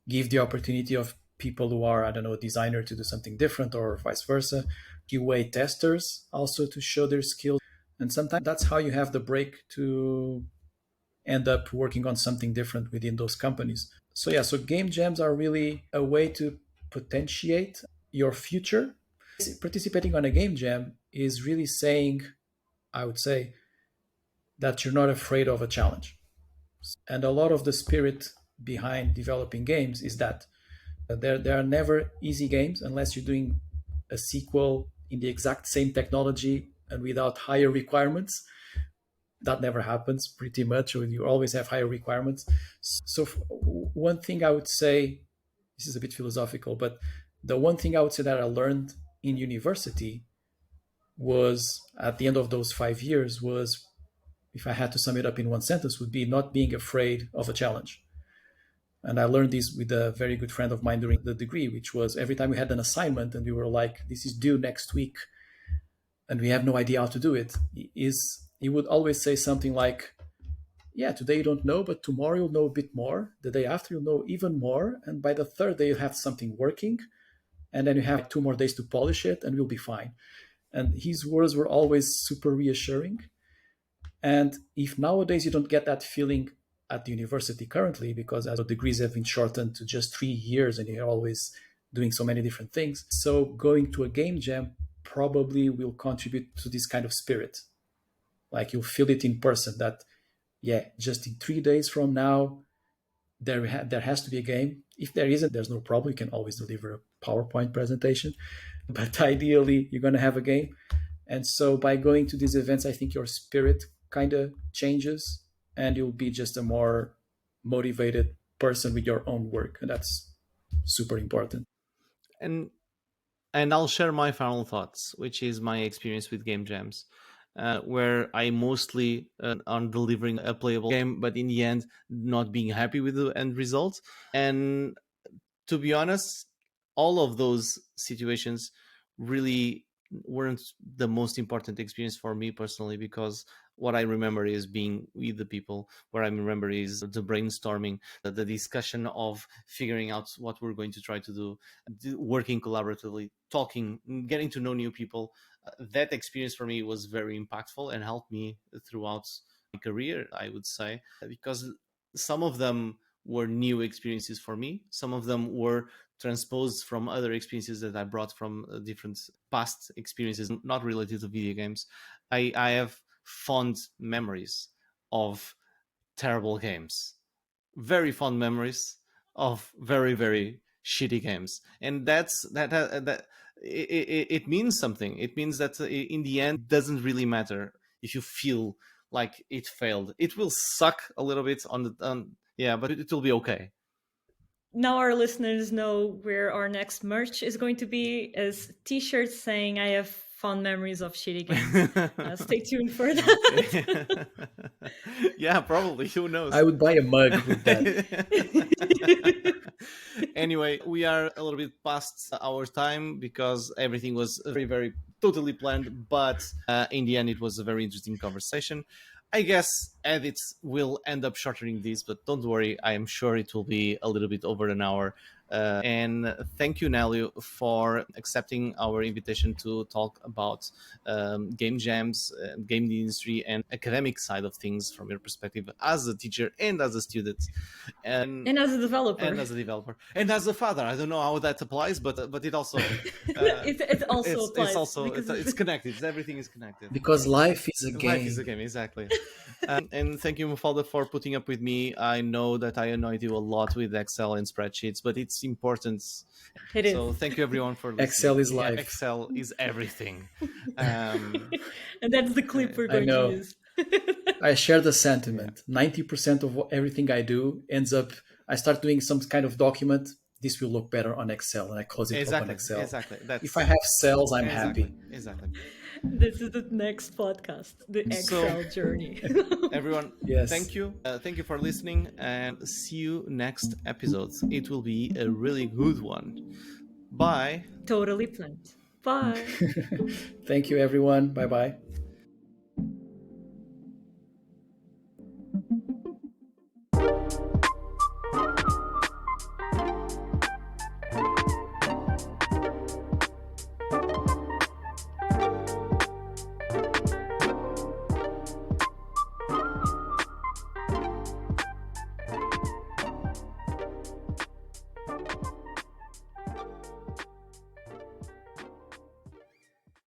give the opportunity of people who are, I don't know, a designer to do something different, or vice versa, QA testers also to show their skills. And sometimes that's how you have the break to end up working on something different within those companies. So game jams are really a way to potentiate your future. Participating on a game jam is really saying, I would say, that you're not afraid of a challenge. And a lot of the spirit behind developing games is that there are never easy games unless you're doing a sequel in the exact same technology and without higher requirements. That never happens pretty much, or you always have higher requirements. So one thing I would say, this is a bit philosophical, but the one thing I would say that I learned in university was at the end of those 5 years was, if I had to sum it up in one sentence, would be not being afraid of a challenge. And I learned this with a very good friend of mine during the degree, which was every time we had an assignment and we were like, this is due next week, and we have no idea how to do it, he would always say something like, yeah, today you don't know, but tomorrow you'll know a bit more. The day after you'll know even more. And by the third day, you have something working. And then you have 2 more days to polish it and you'll be fine. And his words were always super reassuring. And if nowadays you don't get that feeling at the university currently, because as the degrees have been shortened to just 3 years and you're always doing so many different things, so going to a game jam probably will contribute to this kind of spirit. Like you'll feel it in person that, yeah, just in 3 days from now, there has to be a game. If there isn't, there's no problem. You can always deliver a PowerPoint presentation. But ideally, you're going to have a game. And so by going to these events, I think your spirit kind of changes and you'll be just a more motivated person with your own work. And that's super important. And I'll share my final thoughts, which is my experience with game jams, where I mostly on delivering a playable game, but in the end, not being happy with the end result. And to be honest, all of those situations really weren't the most important experience for me personally, because what I remember is being with the people. What I remember is the brainstorming, the discussion of figuring out what we're going to try to do, working collaboratively, talking, getting to know new people. That experience for me was very impactful and helped me throughout my career, I would say, because some of them were new experiences for me. Some of them were transposed from other experiences that I brought from different past experiences, not related to video games. I have fond memories of terrible games, very fond memories of very, very shitty games. And that it means something. It means that in the end, it doesn't really matter if you feel like it failed. It will suck a little bit yeah, but it will be okay. Now our listeners know where our next merch is going to be, as t-shirts saying I have fond memories of shitty games. Stay tuned for that. Yeah, probably. Who knows? I would buy a mug with that. Anyway, we are a little bit past our time because everything was very, very totally planned, but in the end, it was a very interesting conversation. I guess edits will end up shortening this, but don't worry, I am sure it will be a little bit over an hour. And thank you, Nélio, for accepting our invitation to talk about game jams, game industry, and academic side of things from your perspective as a teacher and as a student, and as a developer, and as a father. I don't know how that applies, but it also it also applies. It's connected. Everything is connected because life is a game. Life is a game, exactly. And thank you, Mafalda, for putting up with me. I know that I annoyed you a lot with Excel and spreadsheets, but it's important. So thank you, everyone, for listening. Excel is life. Excel is everything. And that's the clip we're going to use. I share the sentiment. 90% of everything I do ends up, I start doing some kind of document. This will look better on Excel, and I close it up on Excel. Exactly. If I have cells, I'm happy. Exactly. This is the next podcast, the Excel journey. Everyone, yes. Thank you. Thank you for listening, and see you next episode. It will be a really good one. Bye. Totally planned. Bye. Thank you, everyone. Bye-bye.